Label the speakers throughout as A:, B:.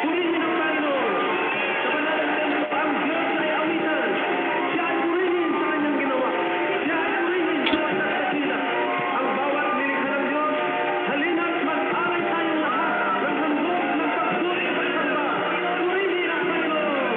A: Purihin ang Panginoon. Sa banal na templo, ang Diyos ay awitan. Siya ay purihin sa kanyang ginawa. Siya ay purihin sa wakas dakila. Ang bawat nilikha ng Diyos, halina't mag-aral tayong lahat ng handog ng pagpuri at pagsamba. Purihin ang Panginoon.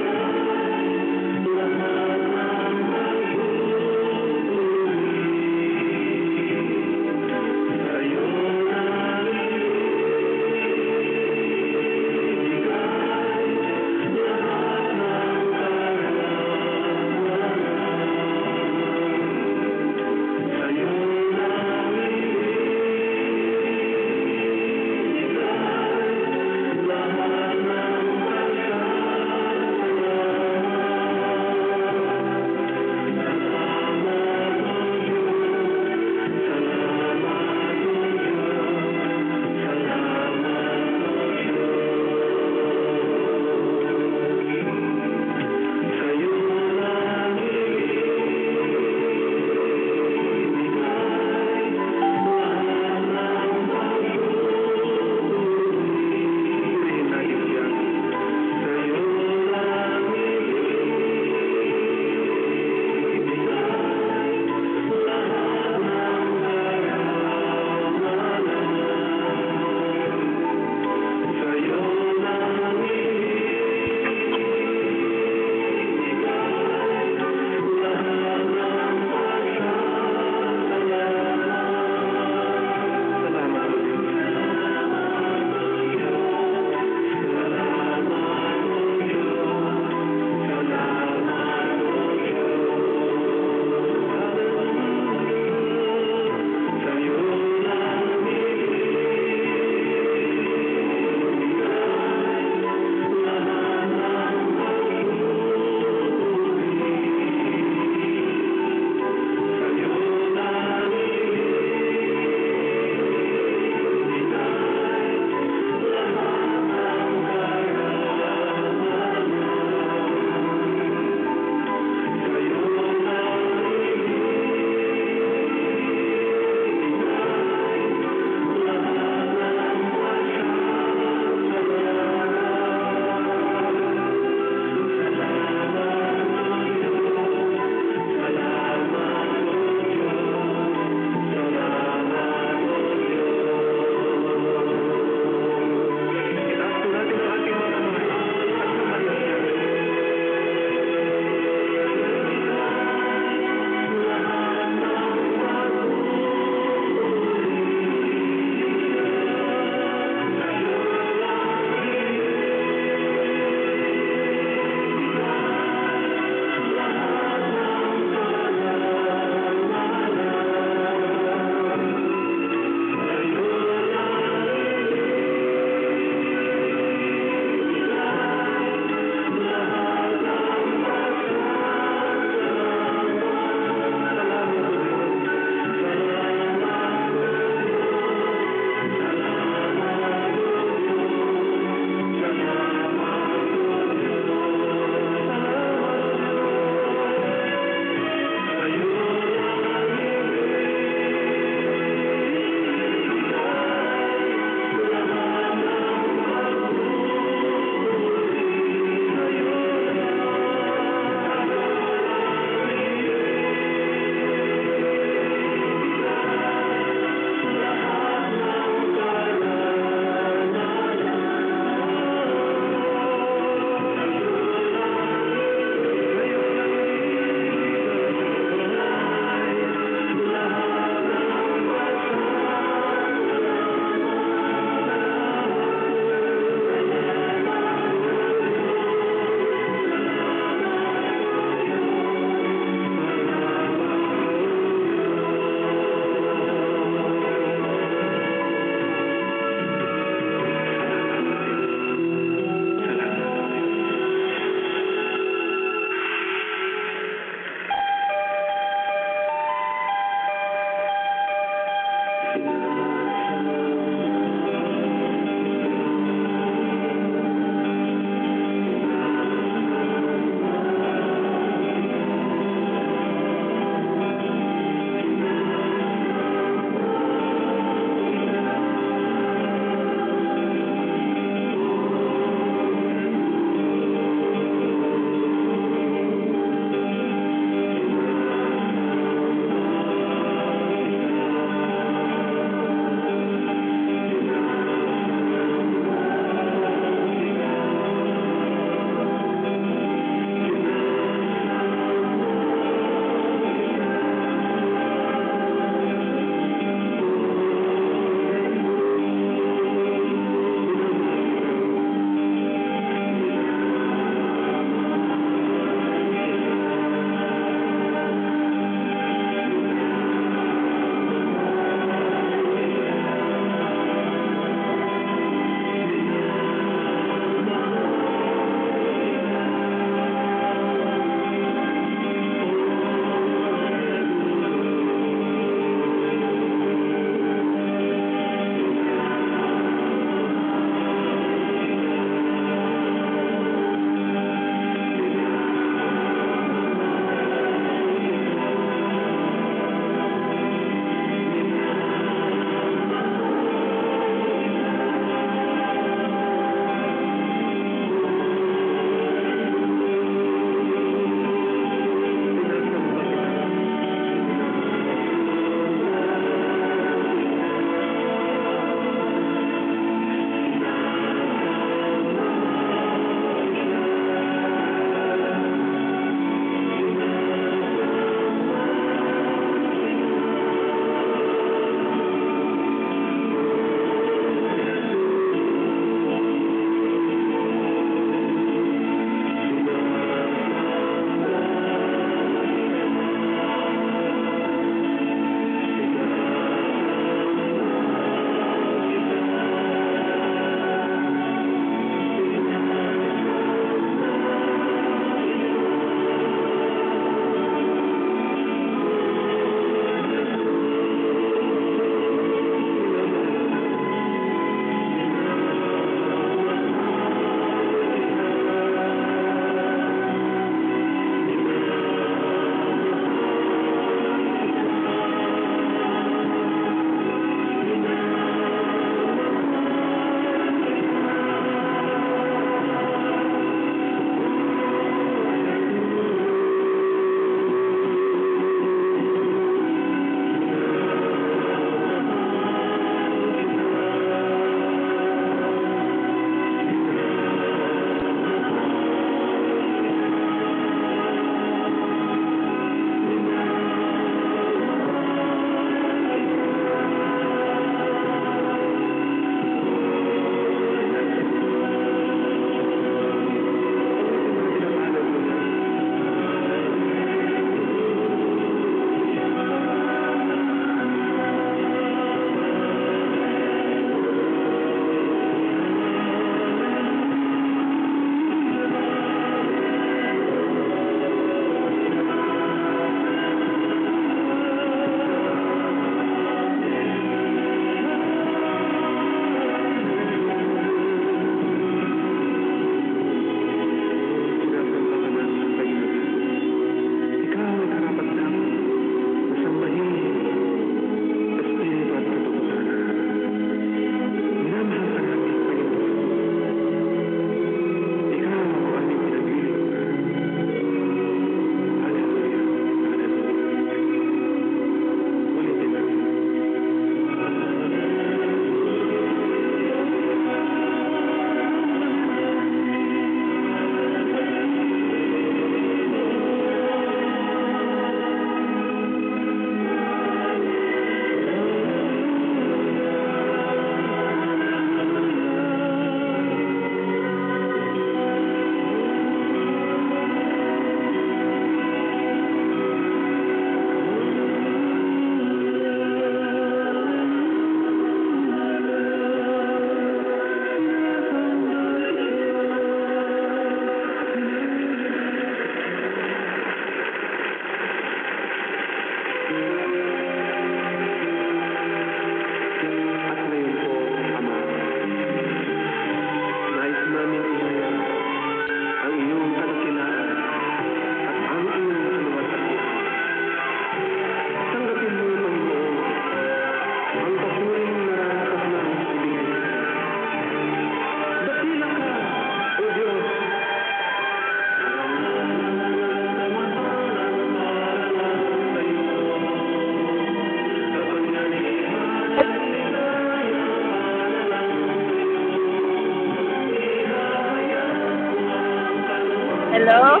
B: Hello?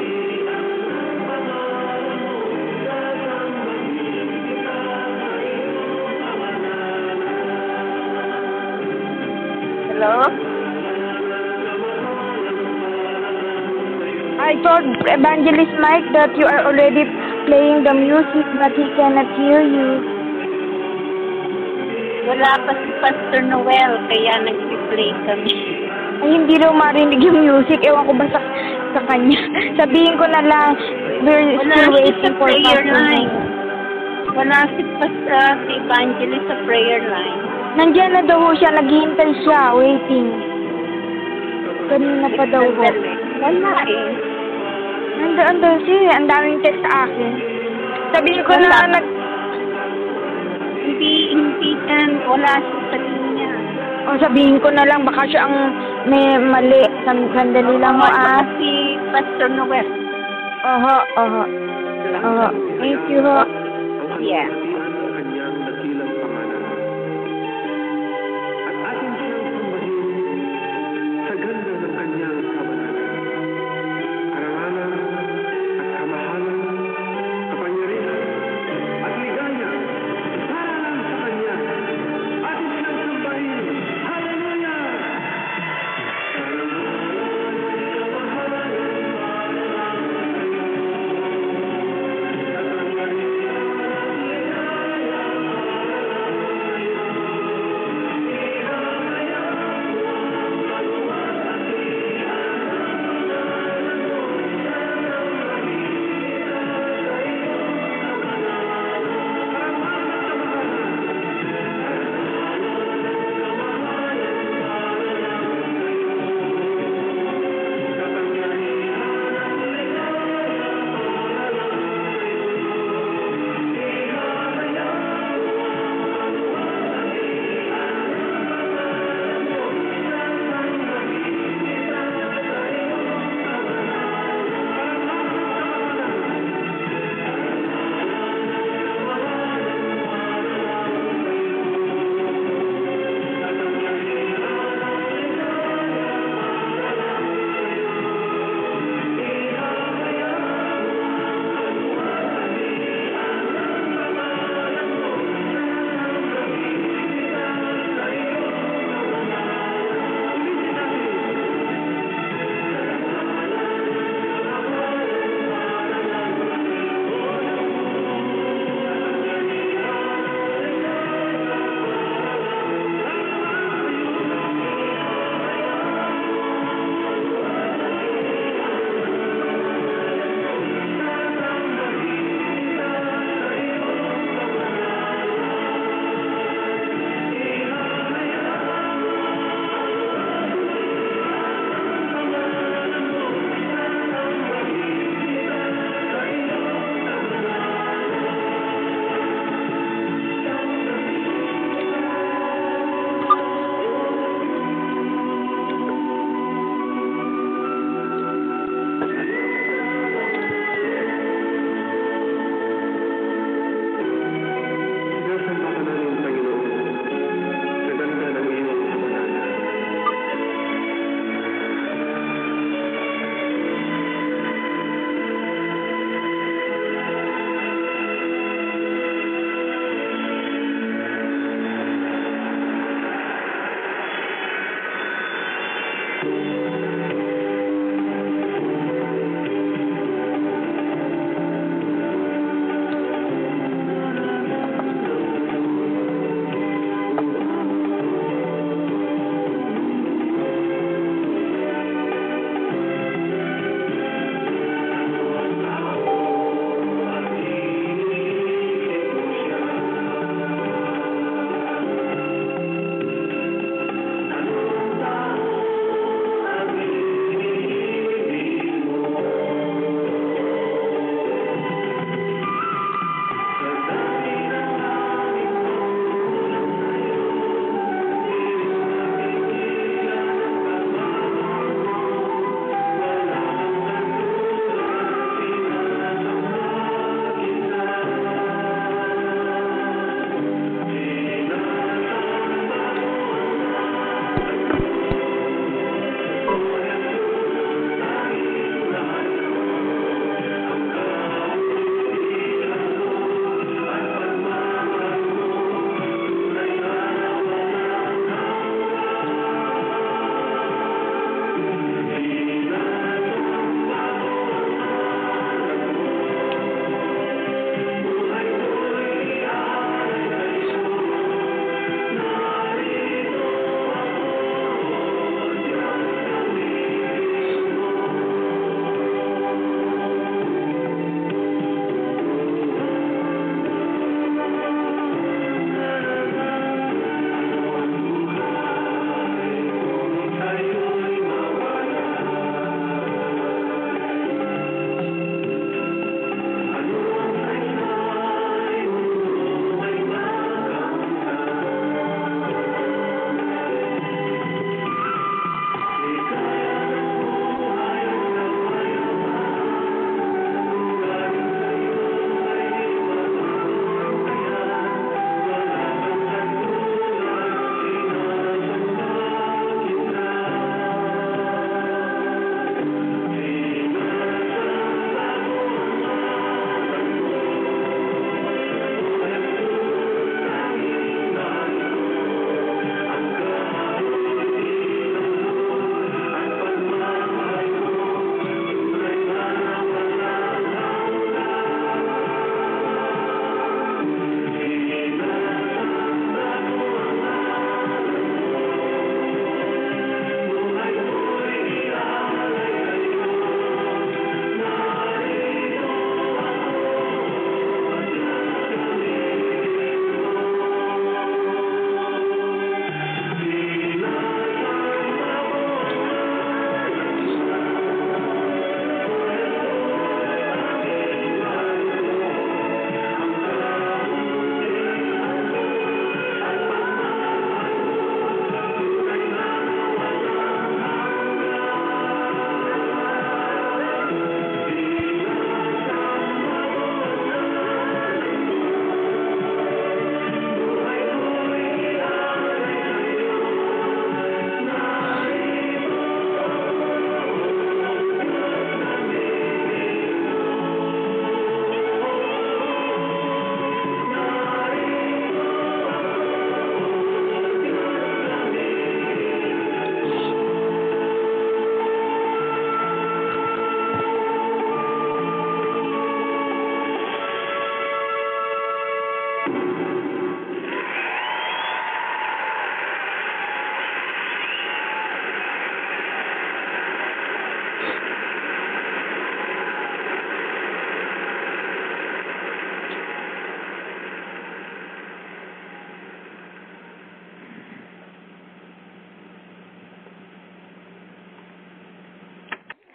B: Hello?
C: I told Evangelist Mike that you are already playing the music but he cannot hear you.
B: Wala pa si Pastor Noel, kaya nag-play kami.
C: Ay, hindi daw marinig yung music. Ewan ko ba sa kanya. Sabihin ko na lang, we're
B: Wala
C: still
B: siya
C: waiting
B: sa
C: for
B: prayer
C: Pastor
B: line.
C: Noel.
B: Wala si Evangelist sa prayer line.
C: Nandiyan na daw siya, naghihintay siya, waiting. Kanina pa daw ho.
B: Wala eh.
C: Nandaan daw siya, ang daming text sa akin. Sabihin ko na
B: Wala. Hindi wala siya sa linya.
C: O sabihin ko na lang, baka siya ang may mali. Sandali lang ho
B: Baka si Pastor Noel.
C: Oho. Thank you ho.
B: Yeah.
A: ang kanyang dakilang pangalan. At atin siyang sambahin sa ganda ng kanyang kabanalan. Karangalan at kamahalan, kapangyarihan at ligaya para lang sa kanya. Atin siyang sambahin. Hallelujah!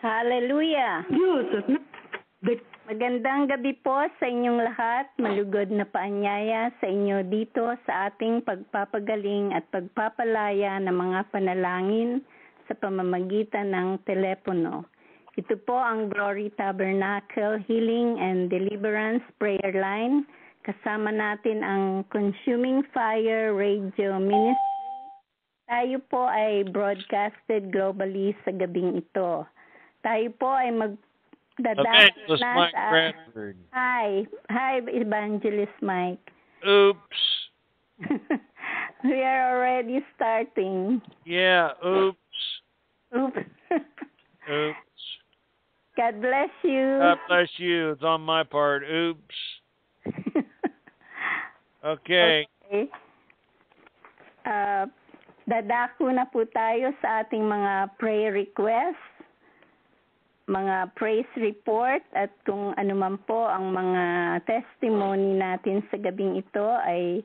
B: Hallelujah!
A: Diyos at
B: Magandang gabi po sa inyong lahat. Malugod na paanyaya sa inyo dito sa ating pagpapagaling at pagpapalaya ng mga panalangin sa pamamagitan ng telepono. Ito po ang Glory Tabernacle Healing and Deliverance Prayer Line. Kasama natin ang Consuming Fire Radio Ministry. Tayo po ay broadcasted globally sa gabing ito. Tayo po ay
D: Evangelist Mike Bradford.
B: Hi, Evangelist Mike.
D: Oops.
B: We are already starting.
D: Yeah, oops.
B: Oops.
D: Oops.
B: God bless you.
D: God bless you. It's on my part. Oops. Okay.
B: Dadako na po tayo sa ating mga prayer requests, mga praise report, at kung ano man po ang mga testimony natin sa gabing ito ay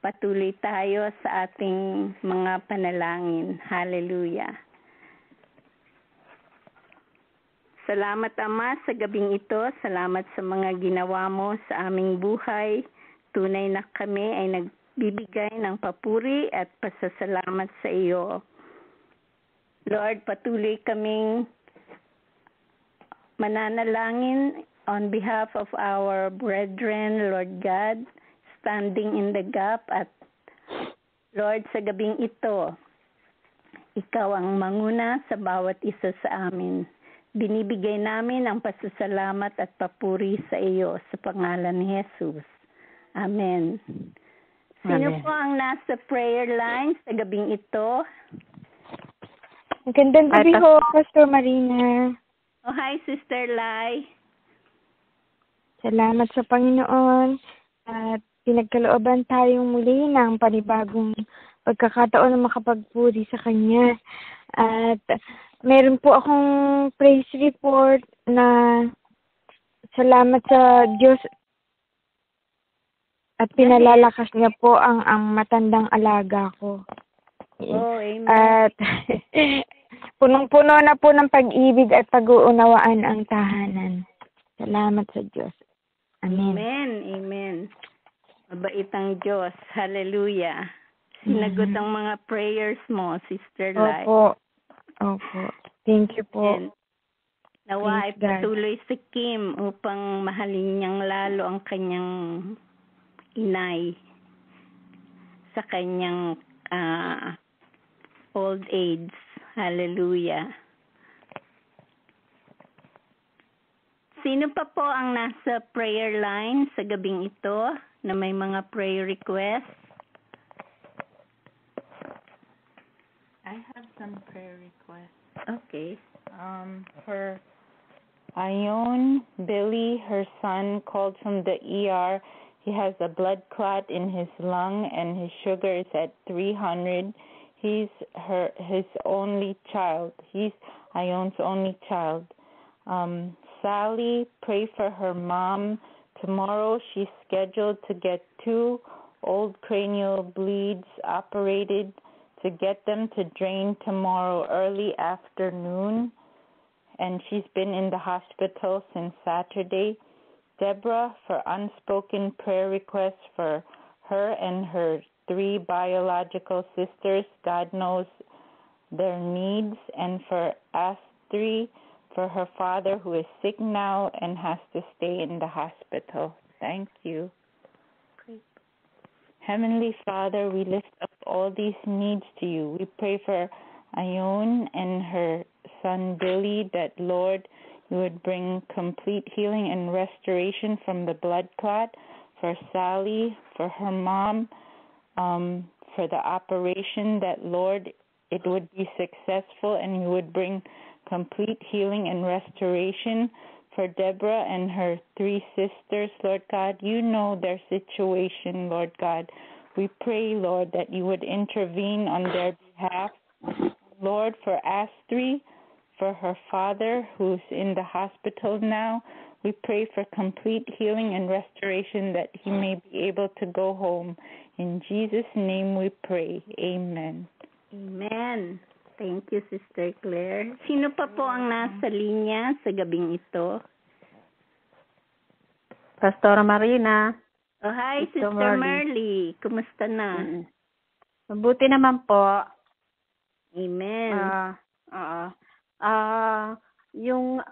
B: patuloy tayo sa ating mga panalangin. Hallelujah. Salamat, Ama, sa gabing ito. Salamat sa mga ginawa mo sa aming buhay. Tunay na kami ay nagbibigay ng papuri at pasasalamat sa iyo. Lord, patuloy kaming mananalangin on behalf of our brethren, Lord God, standing in the gap. At Lord, sa gabing ito, ikaw ang manguna sa bawat isa sa amin. Binibigay namin ang pasasalamat at papuri sa iyo sa pangalan ni Jesus. Amen. Sino
C: Amen.
B: po ang nasa prayer line sa gabing ito?
C: Magandang gabi ho, Pastor Marina.
B: Oh, hi, Sister Lai.
C: Salamat sa Panginoon at pinagkalooban tayong muli ng panibagong pagkakataon na makapagpuri sa Kanya. At meron po akong praise report na salamat sa Diyos at pinalalakas niya po ang matandang alaga ko.
B: Oh, amen.
C: At punong-puno na po ng pag-ibig at pag-uunawaan ang tahanan. Salamat sa Diyos. Amen.
B: Amen. Amen. Mabait ang Diyos. Hallelujah. Sinagot ang mga prayers mo, Sister Lai.
C: Opo. Opo. Thank you po.
B: And nawa ay
C: Praise God.
B: patuloy si Kim upang mahalin niyang lalo ang kanyang inay sa kanyang old age. Hallelujah. Sino pa po ang nasa prayer line sa gabing ito na may mga prayer requests?
E: I have some prayer requests.
B: Okay.
E: For Ione Billy, her son called from the ER. He has a blood clot in his lung and his sugar is at 300. He's his only child. He's Ione's only child. Sally, pray for her mom. Tomorrow she's scheduled to get 2 old cranial bleeds operated, to get them to drain tomorrow early afternoon. And she's been in the hospital since Saturday. Deborah, for unspoken prayer requests for her and her 3 biological sisters. God knows their needs. And for Astri, for her father who is sick now and has to stay in the hospital. Thank you.
B: Great.
E: Heavenly Father, we lift up all these needs to you. We pray for Ione and her son Billy, that, Lord, you would bring complete healing and restoration from the blood clot. For Sally, for her mom, for the operation, that, Lord, it would be successful and you would bring complete healing and restoration. For Deborah and her 3 sisters, Lord God, you know their situation, Lord God. We pray, Lord, that you would intervene on their behalf. Lord, for Astri, for her father who's in the hospital now, we pray for complete healing and restoration, that he may be able to go home. In Jesus' name we pray. Amen.
B: Amen. Thank you, Sister Claire. Sino pa po ang nasa linya sa gabing ito?
E: Pastora Marina.
B: Oh, hi,
E: Sister
B: Sister
E: Marley.
B: Marley. Kumusta na?
E: Mabuti naman po.
B: Amen.
E: Yung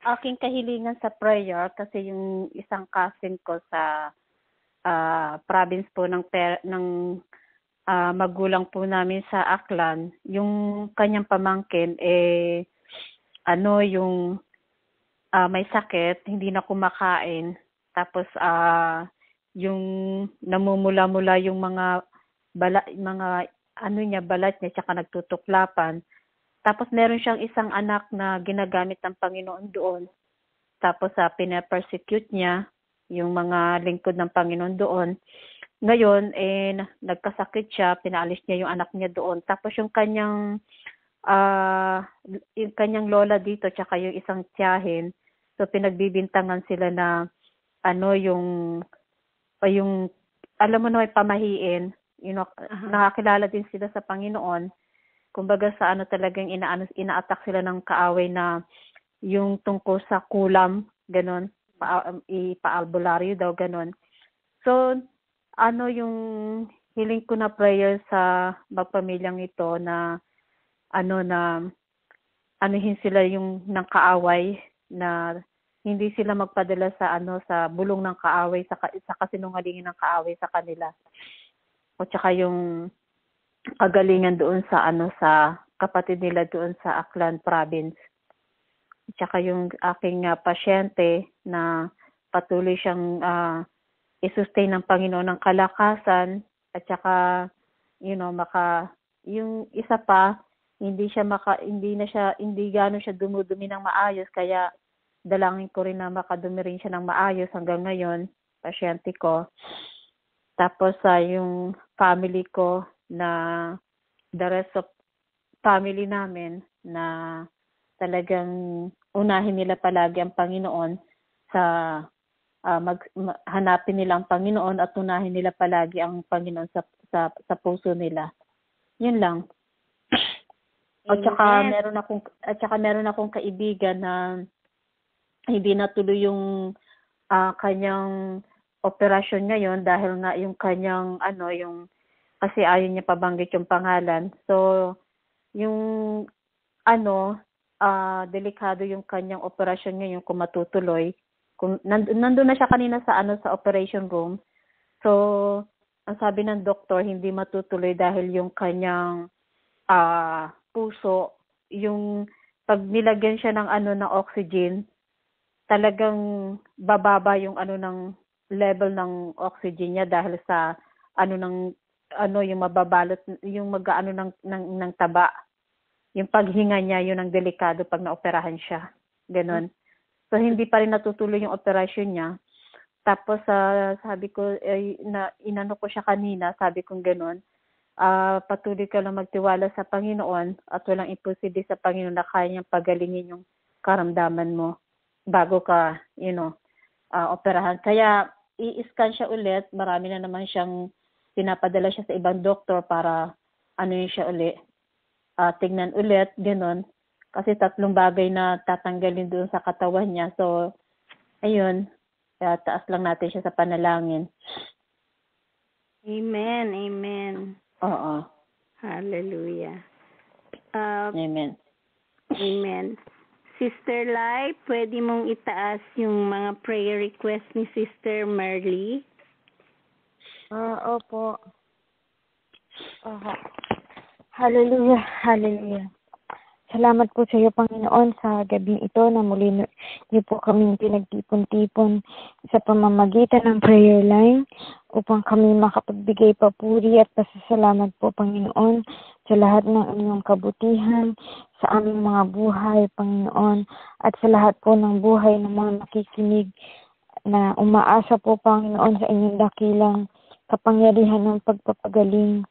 E: aking kahilingan sa prayer kasi yung isang cousin ko sa province po ng magulang po namin sa Aklan, yung kanyang pamangkin yung may sakit, hindi na kumakain. Tapos yung namumula-mula yung mga balat niya tsaka nagtutuklapan. Tapos meron siyang isang anak na ginagamit ng Panginoon doon. Tapos pina-persecute niya yung mga lingkod ng Panginoon doon. Ngayon nagkasakit siya, pinaalis niya yung anak niya doon. Tapos yung kanyang lola dito tsaka yung isang tiyahin, so pinagbibintangan sila na yung alam mo na may pamahiin, nakakilala din sila sa Panginoon. Kumbaga sa talagang ina-attack sila ng kaaway na yung tungkol sa kulam, ganon, ipaalbularyo daw, ganon. So, yung hiling ko na prayer sa magpamilyang ito na anuhin sila yung ng kaaway na hindi sila magpadala sa sa bulong ng kaaway sa kasinungalingan ng kaaway sa kanila. O tsaka yung kagalingan doon sa sa kapatid nila doon sa Aklan province. Tsaka yung aking pasyente na patuloy siyang i-sustain ng Panginoon ng kalakasan at tsaka yung isa pa hindi gano siya dumudumi ng maayos, kaya dalangin ko rin na makadumi rin siya ng maayos hanggang ngayon, pasyente ko. Tapos yung family ko na the rest of family namin na talagang unahin nila palagi ang Panginoon sa hanapin nila ang Panginoon at unahin nila palagi ang Panginoon sa puso nila. Yun lang. At saka meron akong kaibigan na hindi natuloy yung kanyang operasyon ngayon dahil nga yung kanyang kasi ayaw niya pabanggit yung pangalan. So yung delikado yung kanyang operasyon ngayon kung matutuloy. Nandun na siya kanina sa sa operation room. So ang sabi ng doktor hindi matutuloy dahil yung kanyang puso, yung pag nilagyan siya ng ng oxygen, talagang bababa yung ng level ng oxygen niya dahil sa yung mababalot, yung mag-aano ng taba. Yung paghinga niya, yun ang delikado pag naoperahan siya. Ganon. So hindi pa rin natutuloy yung operasyon niya. Tapos sabi ko, inano ko siya kanina, sabi kong ganon, patuloy ka lang magtiwala sa Panginoon at walang imposible sa Panginoon na kaya niyang pagalingin yung karamdaman mo bago ka, operahan. Kaya i-scan siya ulit, marami na naman siyang pinapadala siya sa ibang doktor para siya ulit, tignan ulit, gano'n. Kasi 3 bagay na tatanggalin doon sa katawan niya. So, ayun, taas lang natin siya sa panalangin.
B: Amen, amen.
E: Oo.
B: Hallelujah.
E: Amen.
B: Amen. Sister Lai, pwede mong itaas yung mga prayer request ni Sister Marley?
C: Opo. Hallelujah, hallelujah. Salamat po sa iyo, Panginoon, sa gabing ito na muli niyo po kaming pinagtipon-tipon sa pamamagitan ng prayer line upang kami makapagbigay papuri at pasasalamat po, Panginoon, sa lahat ng inyong kabutihan sa aming mga buhay, Panginoon, at sa lahat po ng buhay ng mga nakikinig na umaasa po, Panginoon, sa inyong dakilang kapangyarihan ng pagpapagaling.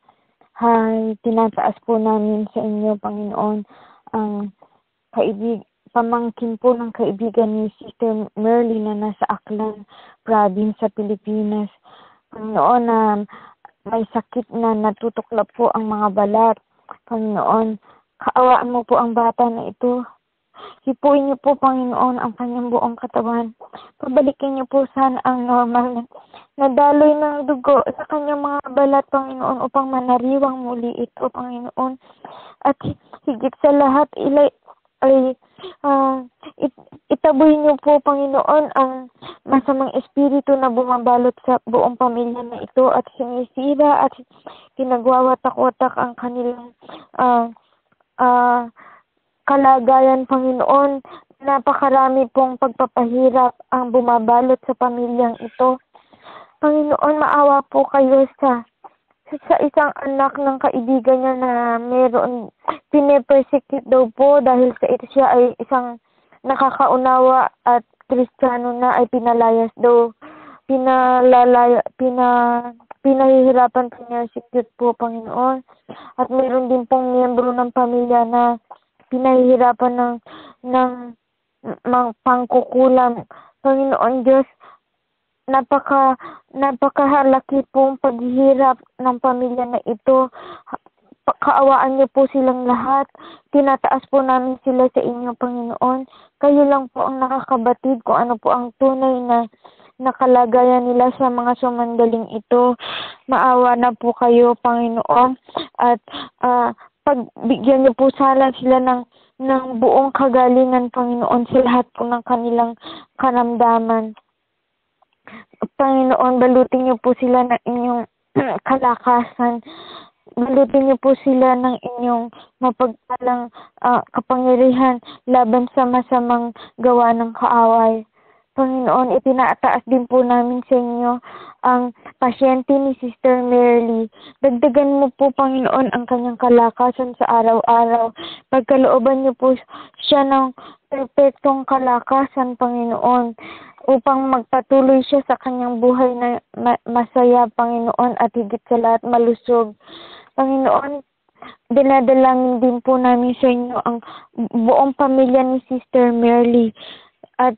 C: Tinataas po namin sa inyo, Panginoon, ang pamangkin po ng kaibigan ni Sister Merly na nasa Aklan province sa Pilipinas. Panginoon, na may sakit na natutuklap po ang mga balat. Panginoon, kaawaan mo po ang bata na ito. Hipuin niyo po, Panginoon, ang kanyang buong katawan. Pabalikin niyo po sana ang normal na daloy ng dugo sa kanyang mga balat, Panginoon, upang manariwang muli ito, Panginoon. At higit sa lahat, itaboy niyo po, Panginoon, ang masamang espiritu na bumabalot sa buong pamilya na ito at sinisira at pinagwawatak-watak ang kanilang kalagayan, Panginoon. Napakarami pong pagpapahirap ang bumabalot sa pamilyang ito. Panginoon, maawa po kayo sa isang anak ng kaibigan niya na mayroon pinipersecute daw po dahil siya ay isang nakakaunawa at Kristiyano na, ay pinalayas daw. Pinahihirapan pinersecute po, Panginoon. At mayroon din pong miyembro ng pamilya na pinahihirapan ng pangkukulam. Panginoon Diyos, napakahalaki pong paghihirap ng pamilya na ito. Kaawaan niyo po silang lahat. Tinataas po namin sila sa inyo, Panginoon. Kayo lang po ang nakakabatid kung ano po ang tunay na nakalagayan nila sa mga sumandaling ito. Maawa na po kayo, Panginoon. At pagbigyan niyo po sana sila ng buong kagalingan, Panginoon, sa lahat po ng kanilang karamdaman. Panginoon, balutin niyo po sila ng inyong kalakasan. Balutin niyo po sila ng inyong mapagpalang kapangyarihan laban sa masamang gawa ng kaaway. Panginoon, itinataas din po namin sa inyo ang pasyente ni Sister Merly. Dagdagan mo po, Panginoon, ang kanyang kalakasan sa araw-araw. Pagkalooban niyo po siya ng perpektong kalakasan, Panginoon, upang magpatuloy siya sa kanyang buhay na masaya, Panginoon, at higit sa lahat malusog. Panginoon, dinadalangin din po namin sa inyo ang buong pamilya ni Sister Merly. At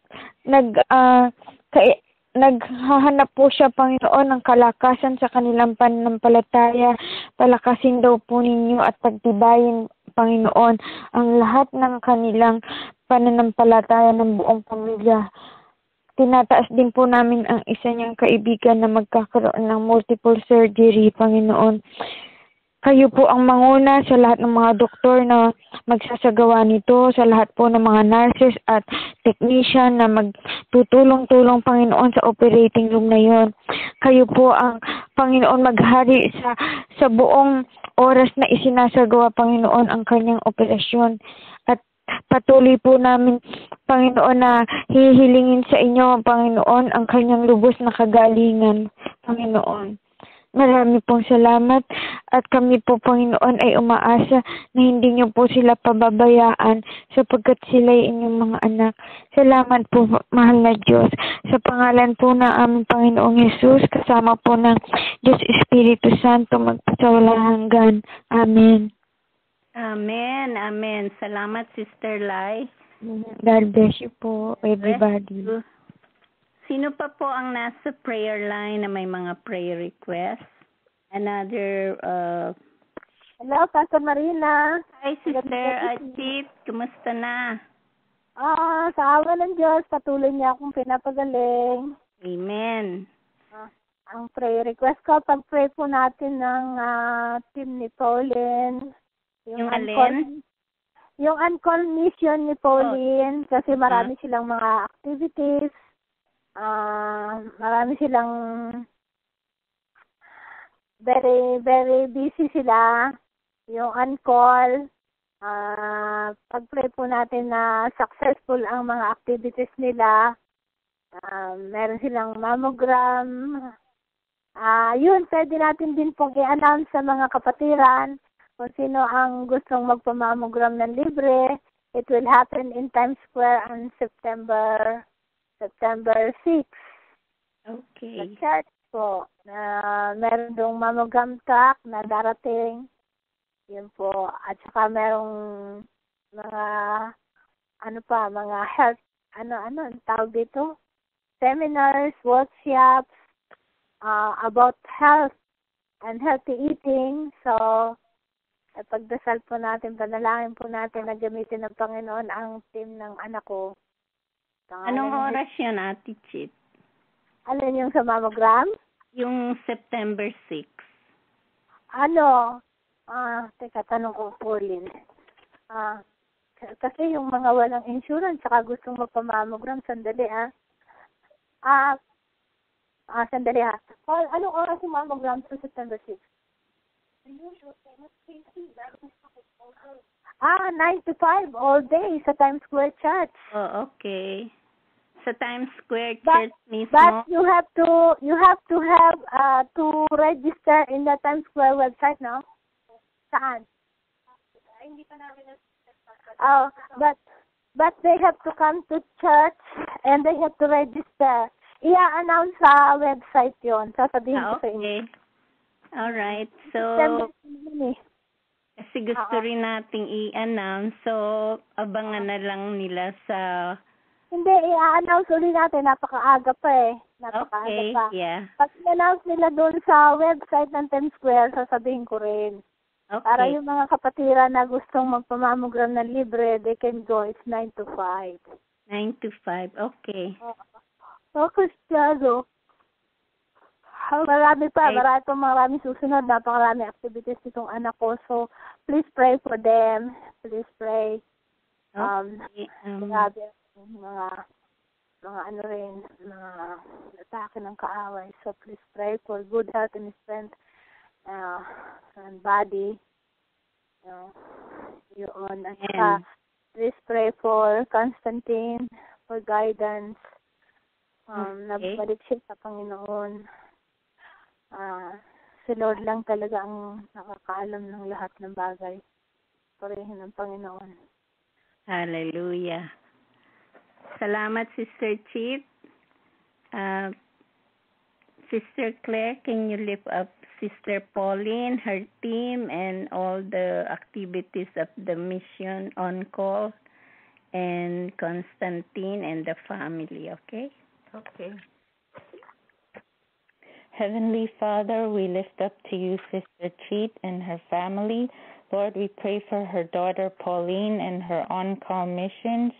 C: naghahanap po siya, Panginoon, ng kalakasan sa kanilang pananampalataya. Palakasin daw po ninyo at pagtibayin, Panginoon, ang lahat ng kanilang pananampalataya ng buong pamilya. Tinataas din po namin ang isa niyang kaibigan na magkakaroon ng multiple surgery, Panginoon. Kayo po ang manguna sa lahat ng mga doktor na magsasagawa nito, sa lahat po ng mga nurses at technician na magtutulong-tulong, Panginoon, sa operating room na yon. Kayo po ang, Panginoon, maghari sa buong oras na isinasagawa, Panginoon, ang kanyang operasyon. At patuloy po namin, Panginoon, na hihilingin sa inyo, Panginoon, ang kanyang lubos na kagalingan, Panginoon. Marami pong salamat at kami po, Panginoon, ay umaasa na hindi niyo po sila pababayaan sapagkat sila ay inyong mga anak. Salamat po, mahal na Diyos. Sa pangalan po ng aming Panginoong Yesus, kasama po ng Diyos Espiritu Santo, magpasawalang hanggan. Amen.
B: Amen. Amen. Salamat, Sister Lai.
C: God bless you po, everybody.
B: Sino pa po ang nasa prayer line na may mga prayer requests? Another,
F: Hello, Pastor Marina.
B: Hi, Sister Achit. Kumusta na?
F: Sa awa ng Diyos, patuloy niya akong pinapagaling.
B: Amen.
F: Ang prayer request ko, pag-pray po natin ng team ni Pauline.
B: Yung alin?
F: Yung on-call mission ni Pauline, kasi marami silang mga activities. Marami silang very, very busy sila. Yung on-call, pag-pray po natin na successful ang mga activities nila. Meron silang mammogram. Yun, pwede natin din pong i-announce sa mga kapatiran kung sino ang gustong magpamammogram ng libre. It will happen in Times Square on September 6.
B: Okay.
F: Sa church po, meron dong mammogram truck na darating. Yun po. At saka merong mga, mga health, ang tawag dito? Seminars, workshops, about health and healthy eating. So, At pagdasal po natin, panalangin po natin na gamitin ng Panginoon ang team ng anak ko.
B: Anong oras yun, Ate Chit?
F: Alin yung sa mammogram?
B: Yung September 6.
F: Teka, tanong ko po, Lynn. Kasi yung mga walang insurance, saka gustong magpamammogram, sandali sandali Paul, anong oras yung mammogram sa September 6? 9 to 5 all day sa Times Square Church.
B: Oh, okay. Sa Times Square
F: But
B: Church mismo.
F: But you have to have to register in the Times Square website, no? Saan? Hindi pa namin but they have to come to church and they have to register. I-announce sa website yon. Sasabihin ko sa inyo.
B: Okay. Alright. So, kasi gusto rin nating i-announce. So, abangan na lang nila sa...
F: Hindi, i-announce ulit natin. Napakaaga pa eh.
B: Okay,
F: pa.
B: yeah.
F: Pag i-announce nila doon sa website ng Times Square, sasabihin ko rin.
B: Okay.
F: Para yung mga kapatira na gustong magpamammogram na libre, they can go. It's 9 to 5.
B: 9 to 5. Okay.
F: So, Cristiano, maraming susunod. Napakaraming activities nitong anak ko. So, please pray for them. Please pray.
B: Okay.
F: Grabe, mga atake ng kaaway. So, please pray for good health and strength and body. Yun. At please pray for Constantine, for guidance. Nabalik siya sa Panginoon. Si Lord lang talaga ang nakakaalam ng lahat ng bagay. Purihin ng Panginoon.
B: Hallelujah. Salamat, Sister Chit. Sister Claire, can you lift up Sister Pauline, her team, and all the activities of the mission on call, and Constantine and the family, okay?
E: Okay. Heavenly Father, we lift up to you Sister Cheat and her family. Lord, we pray for her daughter Pauline and her on-call missions,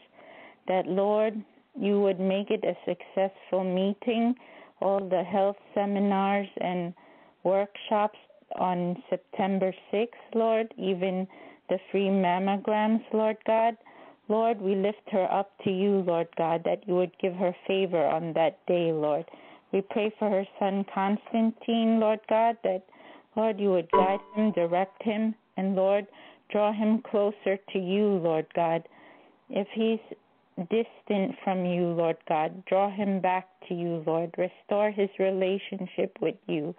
E: that, Lord, you would make it a successful meeting, all the health seminars and workshops on September 6th, Lord, even the free mammograms, Lord God. Lord, we lift her up to you, Lord God, that you would give her favor on that day, Lord. We pray for her son Constantine, Lord God, that, Lord, you would guide him, direct him, and, Lord, draw him closer to you, Lord God. If he's distant from you, Lord God, draw him back to you, Lord. Restore his relationship with you.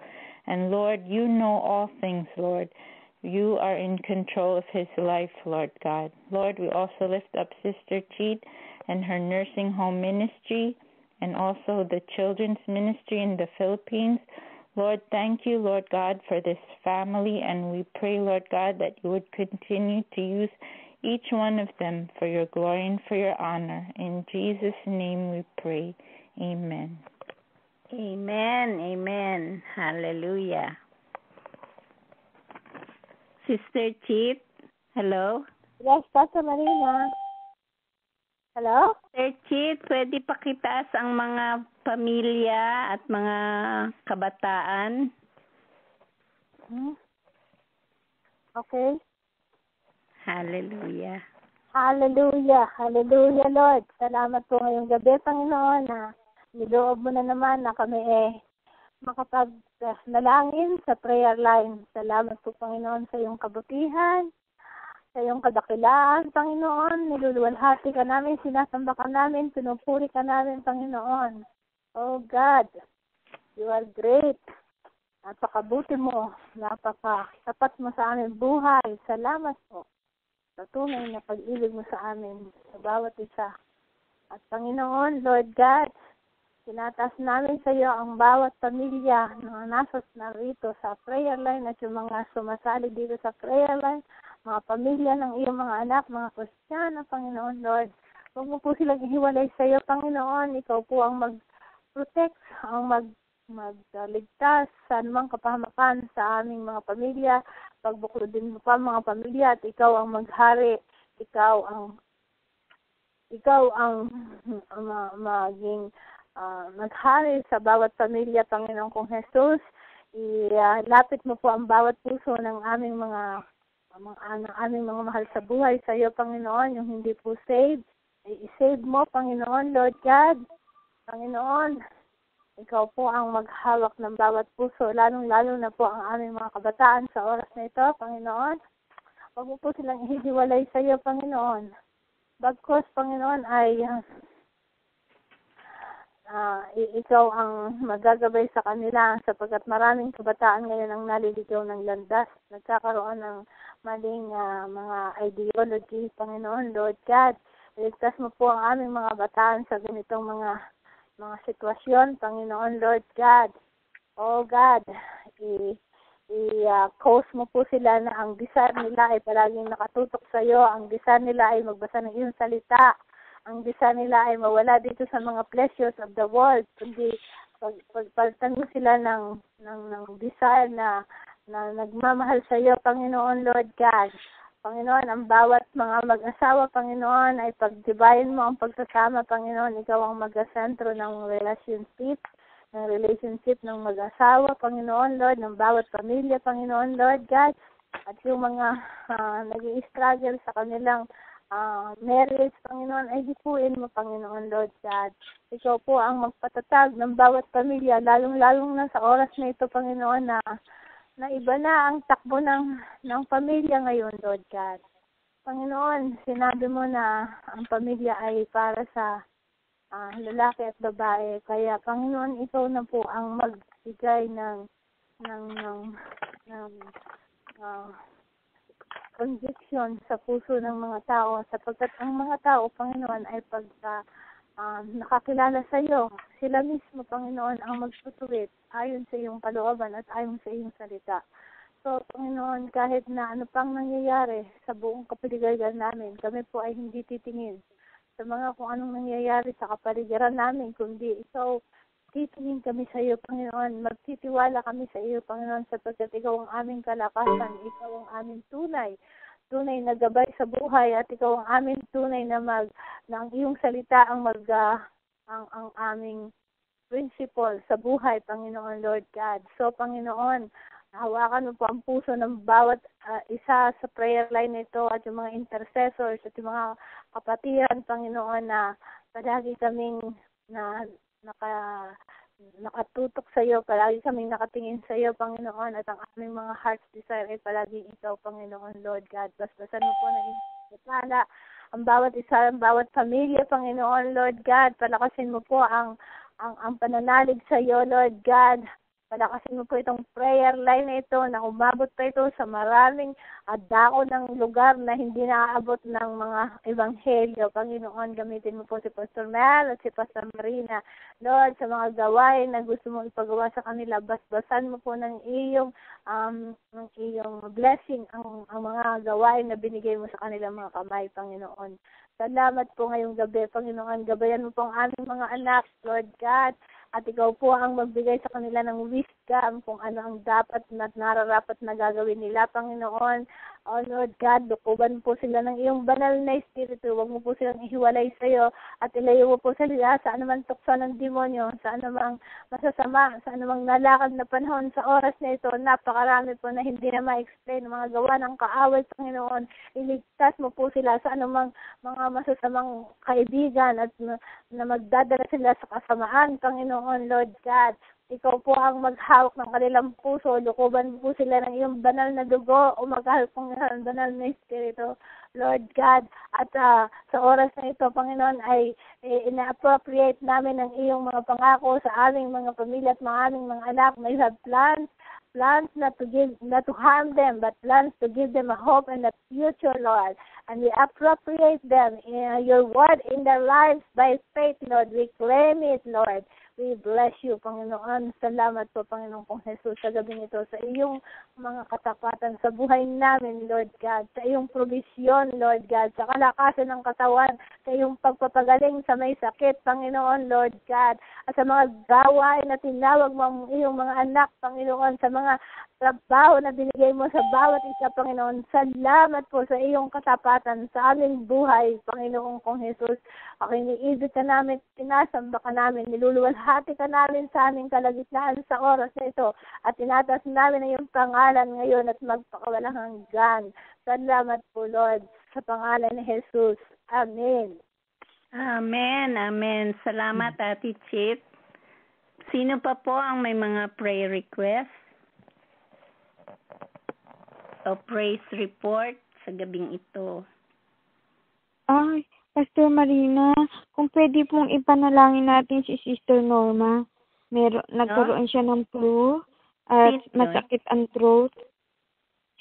E: And, Lord, you know all things, Lord. You are in control of his life, Lord God. Lord, we also lift up Sister Cheat and her nursing home ministry, and also the children's ministry in the Philippines. Lord, thank you, Lord God, for this family, and we pray, Lord God, that you would continue to use each one of them for your glory and for your honor. In Jesus' name we pray. Amen.
B: Amen. Amen. Hallelujah. Sister Cheat, hello?
F: Yes, Pastor Marina. Hello?
B: Sister Cheat, pwede pakitaas ang mga pamilya at mga kabataan?
F: Okay.
B: Hallelujah.
F: Hallelujah. Hallelujah, Lord. Salamat po ngayong gabi, Panginoon, na niloob mo na naman na kami makapag-nalangin sa prayer line. Salamat po, Panginoon, sa iyong kabutihan, sa iyong kadakilaan, Panginoon. Niluluwalhati ka namin, sinasamba ka namin, pinupuri ka namin, Panginoon. Oh God, you are great. Napakabuti mo, napakatapat mo sa aming buhay. Salamat po sa tunay na pag-ibig mo sa amin, sa bawat isa. At Panginoon, Lord God, tinataas namin sa iyo ang bawat pamilya na nasa narito sa prayer line at yung mga sumasali dito sa prayer line, mga pamilya ng iyong mga anak, mga Kristiyano, Panginoon, Lord. Huwag mo po silang ihiwalay sa iyo, Panginoon. Ikaw po ang mag-protect, ang magligtas sa anumang kapahamakan sa aming mga pamilya. pagbuklodin mo pa mga pamilya at ikaw ang maghari. Ikaw ang maging maghari sa bawat pamilya, Panginoon kong Jesus. Ilapit mo po ang bawat puso ng aming mga mahal sa buhay sa iyo, Panginoon, yung hindi po saved. I-save mo, Panginoon, Lord God. Panginoon, ikaw po ang maghawak ng bawat puso, lalong-lalo na po ang aming mga kabataan sa oras na ito, Panginoon. Huwag mo po silang ihiwalay sa iyo, Panginoon. Bagkos, Panginoon, ay ikaw ang magagabay sa kanila sapagkat maraming kabataan ngayon ang naliligaw ng landas. Nagkakaroon ng maling mga ideology, Panginoon, Lord God. Iligtas mo po ang aming mga bataan sa ganitong mga sitwasyon, Panginoon, Lord God. Oh God, i-cause mo po sila na ang desire nila ay palaging nakatutok sa iyo, ang desire nila ay magbasa ng iyong salita, ang desire nila ay mawala dito sa mga pleasures of the world, kundi pagpalitan mo sila ng desire na nagmamahal sa iyo, Panginoon, Lord God. Panginoon, ang bawat mga mag-asawa, Panginoon, ay pagtibayin mo ang pagsasama, Panginoon. Ikaw ang mag-asentro ng relationship ng mag-asawa, Panginoon, Lord, ng bawat pamilya, Panginoon, Lord God. At yung mga nag-i-struggle sa kanilang marriage, Panginoon, ay dipuin mo, Panginoon, Lord God. Ikaw po ang magpatatag ng bawat pamilya, lalong-lalong na sa oras na ito, Panginoon, na iba na ang takbo ng pamilya ngayon, Lord God. Panginoon, sinabi mo na ang pamilya ay para sa lalaki at babae. Kaya, Panginoon, ikaw na po ang magbigay ng conviction sa puso ng mga tao, sapagkat ang mga tao, Panginoon, ay pagka nakakilala sa iyo, sila mismo, Panginoon, ang magtutuwid ayon sa iyong kalooban at ayon sa iyong salita. So, Panginoon, kahit na ano pang nangyayari sa buong kapaligiran namin, kami po ay hindi titingin sa mga kung anong nangyayari sa kapaligiran namin, kundi ikaw, titingin kami sa iyo, Panginoon. Magtitiwala kami sa iyo, Panginoon, sapagkat ikaw ang aming kalakasan, ikaw ang aming tunay na gabay sa buhay, at ikaw ang aming tunay na ang iyong salita ang aming principle sa buhay, Panginoon, Lord God. So, Panginoon, hawakan mo po ang puso ng bawat isa sa prayer line nito at yung mga intercessors at yung mga kapatiran, Panginoon, na palagi kaming nakatutok sa iyo, palagi kaming nakatingin sa iyo, Panginoon, at ang aming mga heart's desire ay palagi ikaw, Panginoon, Lord God. Bastasan mo po ng iyong ang bawat isa, ang bawat pamilya, Panginoon, Lord God. Palakasin mo po ang pananalig sa iyo, Lord God. Palakasin mo po itong prayer line na ito na umabot pa ito sa maraming dako ng lugar na hindi naaabot ng mga ebanghelyo. Panginoon, gamitin mo po si Pastor Mel at si Pastor Marina. Lord, sa mga gawain na gusto mo ipagawa sa kanila, basbasan mo po ng iyong blessing ang mga gawain na binigay mo sa kanilang mga kamay, Panginoon. Salamat po ngayong gabi, Panginoon. Gabayan mo po ang aming mga anak, Lord God. At ikaw po ang magbigay sa kanila ng wisdom kung ano ang dapat at nararapat na gagawin nila, Panginoon. O Lord God, lukuban po sila ng iyong banal na espiritu. Huwag mo po silang ihiwalay sa iyo at ilayo mo po sila sa anumang tukso ng demonyo, sa anumang masasama, sa anumang nalakad na panahon sa oras na ito. Napakarami po na hindi na ma-explain mga gawa ng kaaway, Panginoon. Iligtas mo po sila sa anumang mga masasamang kaibigan at na magdadala sila sa kasamaan, Panginoon, Lord God. Ikaw po ang maghawak ng kanilang puso. Lukuban po sila ng iyong banal na dugo o maghawak ng banal na espiritu, Lord God. At sa oras na ito, Panginoon, ay ina-appropriate namin ang iyong mga pangako sa aming mga pamilya at mga aming mga anak. May have plans not to harm them, but plans to give them a hope and a future, Lord. And we appropriate them in your word in their lives by faith, Lord. We claim it, Lord. We bless you, Panginoon. Salamat po, Panginoon kong Jesus, sa gabi nito, sa iyong mga katapatan sa buhay namin, Lord God, sa iyong provision, Lord God, sa kalakasan ng katawan kayong pagpapagaling sa may sakit, Panginoon, Lord God, at sa mga gawain na tinawag mo ang iyong mga anak, Panginoon, sa mga trabaho na binigay mo sa bawat isa, Panginoon. Salamat po sa iyong katapatan sa aming buhay, Panginoon kong Jesus. Ako iniibig ka namin, pinasamba ka namin, niluluwalhati ka namin sa aming kalagitnaan sa oras na ito, at tinatas namin ang iyong pangalan ngayon at magpakawalang hanggan. Salamat po, Lord, sa pangalan ni Jesus. Amen.
B: Amen, amen. Salamat, Ate Chip. Sino pa po ang may mga prayer request o praise report sa gabing ito?
C: Ay, Pastor Marina, kung pwede pong ipanalangin natin si Sister Norma. Nagkaroon siya ng flu at
B: Sino yun?
C: masakit ang throat.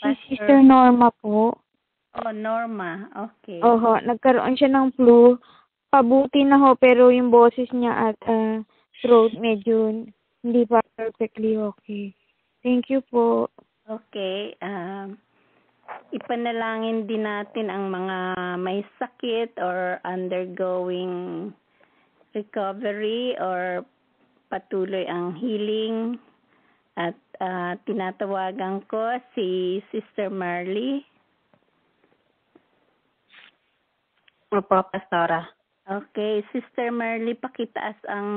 C: Si
B: Pastor-
C: Sister Norma po.
B: Oh, Norma. Okay.
C: Oho, nagkaroon siya ng flu. Pabuti na ho, pero yung boses niya at throat medyo hindi pa perfectly okay. Thank you po.
B: Okay. Ipanalangin din natin ang mga may sakit or undergoing recovery or patuloy ang healing. At tinatawagan ko si Sister Marley.
G: Opo, Pastora.
B: Okay, Sister Marley, pakitaas ang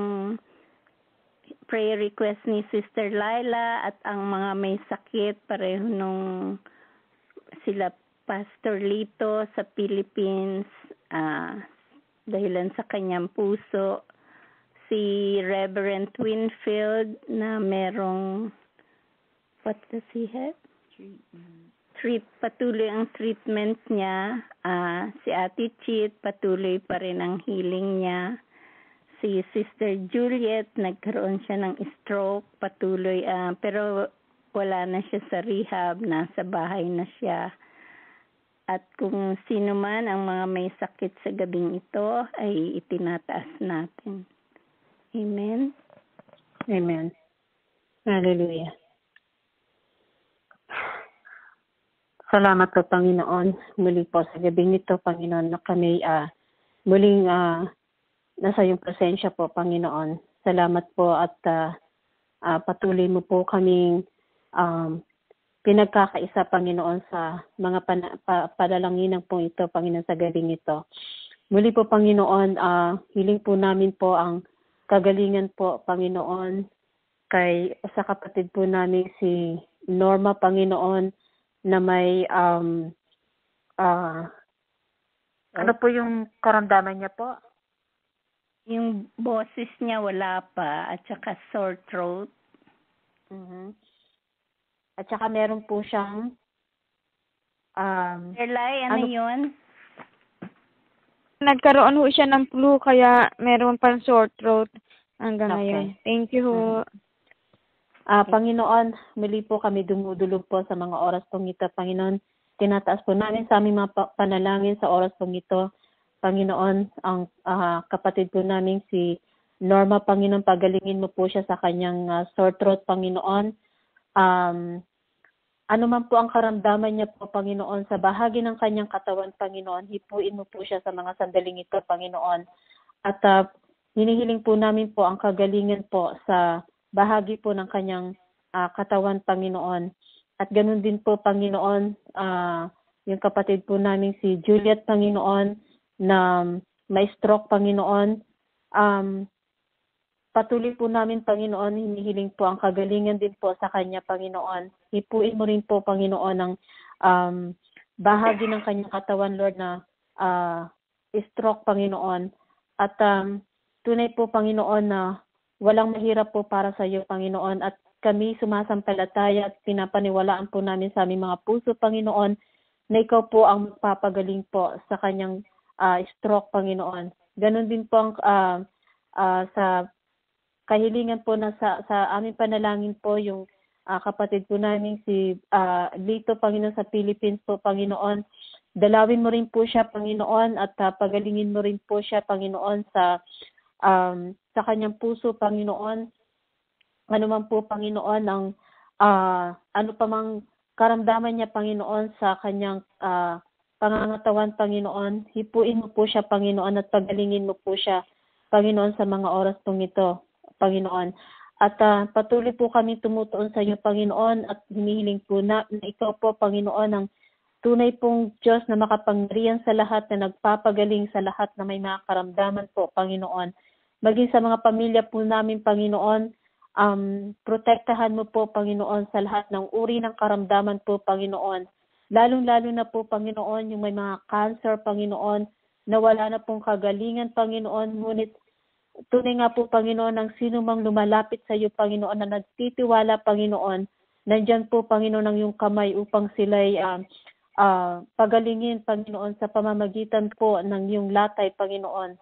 B: prayer request ni Sister Laila at ang mga may sakit pareho nung sila Pastor Lito sa Philippines dahilan sa kanyang puso, si Reverend Winfield na merong what does he have? Patuloy ang treatment niya. Si Ate Chit, patuloy pa rin ang healing niya. Si Sister Juliet, nagkaroon siya ng stroke, patuloy, pero wala na siya sa rehab, nasa bahay na siya. At kung sino man ang mga may sakit sa gabing ito, ay itinataas natin. Amen.
G: Amen. Hallelujah. Salamat po, Panginoon. Muli po sa gabing ito, Panginoon, na kami muling nasa iyong presensya po, Panginoon. Salamat po at patuloy mo po kaming pinagkakaisa, Panginoon, sa mga padalanginan po ito, Panginoon, sa gabing ito. Muli po, Panginoon, hiling po namin po ang kagalingan po, Panginoon, sa kapatid po namin si Norma, Panginoon, na may ano po yung karamdaman niya po?
B: Yung boses niya wala pa at saka sore throat.
G: Mm-hmm. At saka meron po siyang
B: Erlay, ano yun?
C: Nagkaroon ho siya ng flu kaya meron pang sore throat hanggang
G: Okay.
C: ngayon. Thank you ho.
G: Panginoon, muli po kami dumudulog po sa mga oras pong ito, Panginoon. Tinataas po namin sa aming mga panalangin sa oras pong ito. Panginoon, ang kapatid po namin si Norma, Panginoon, pagalingin mo po siya sa kanyang sore throat, Panginoon. Ano man po ang karamdaman niya po, Panginoon, sa bahagi ng kanyang katawan, Panginoon, hipuin mo po siya sa mga sandaling ito, Panginoon. At hinihiling po namin po ang kagalingan po sa bahagi po ng kanyang katawan, Panginoon. At ganun din po, Panginoon, yung kapatid po namin si Juliet, Panginoon, na may stroke, Panginoon. Patuloy po namin, Panginoon, hinihiling po ang kagalingan din po sa kanya, Panginoon. Hipuin mo rin po, Panginoon, ang bahagi ng kanyang katawan, Lord, na stroke, Panginoon. At tunay po, Panginoon, na walang mahirap po para sa iyo, Panginoon. At kami sumasampalataya at pinapaniwalaan po namin sa aming mga puso, Panginoon, na ikaw po ang magpapagaling po sa kanyang stroke, Panginoon. Ganon din po ang sa kahilingan po na sa aming panalangin po yung kapatid po namin si Lito, Panginoon, sa Philippines po, Panginoon. Dalawin mo rin po siya, Panginoon, at pagalingin mo rin po siya, Panginoon, sa kanyang puso, Panginoon. Ano man po, Panginoon, ang ano pa mang karamdaman niya, Panginoon, sa kanyang pangangatawan, Panginoon. Hipuin mo po siya, Panginoon, at pagalingin mo po siya, Panginoon, sa mga oras pong ito, Panginoon. At patuloy po kami tumutuon sa iyo, Panginoon, at hinihiling po na ikaw po, Panginoon, ang tunay pong Diyos na makapangyarihan sa lahat, na nagpapagaling sa lahat na may mga karamdaman po, Panginoon. Maging sa mga pamilya po namin, Panginoon, protektahan mo po, Panginoon, sa lahat ng uri ng karamdaman po, Panginoon. Lalong-lalo na po, Panginoon, yung may mga cancer, Panginoon, na wala na pong kagalingan, Panginoon. Ngunit tunay nga po, Panginoon, ang sino mang lumalapit sa iyo, Panginoon, na nagtitiwala, Panginoon, nandyan po, Panginoon, ang iyong kamay upang sila'y pagalingin, Panginoon, sa pamamagitan po ng iyong latay, Panginoon.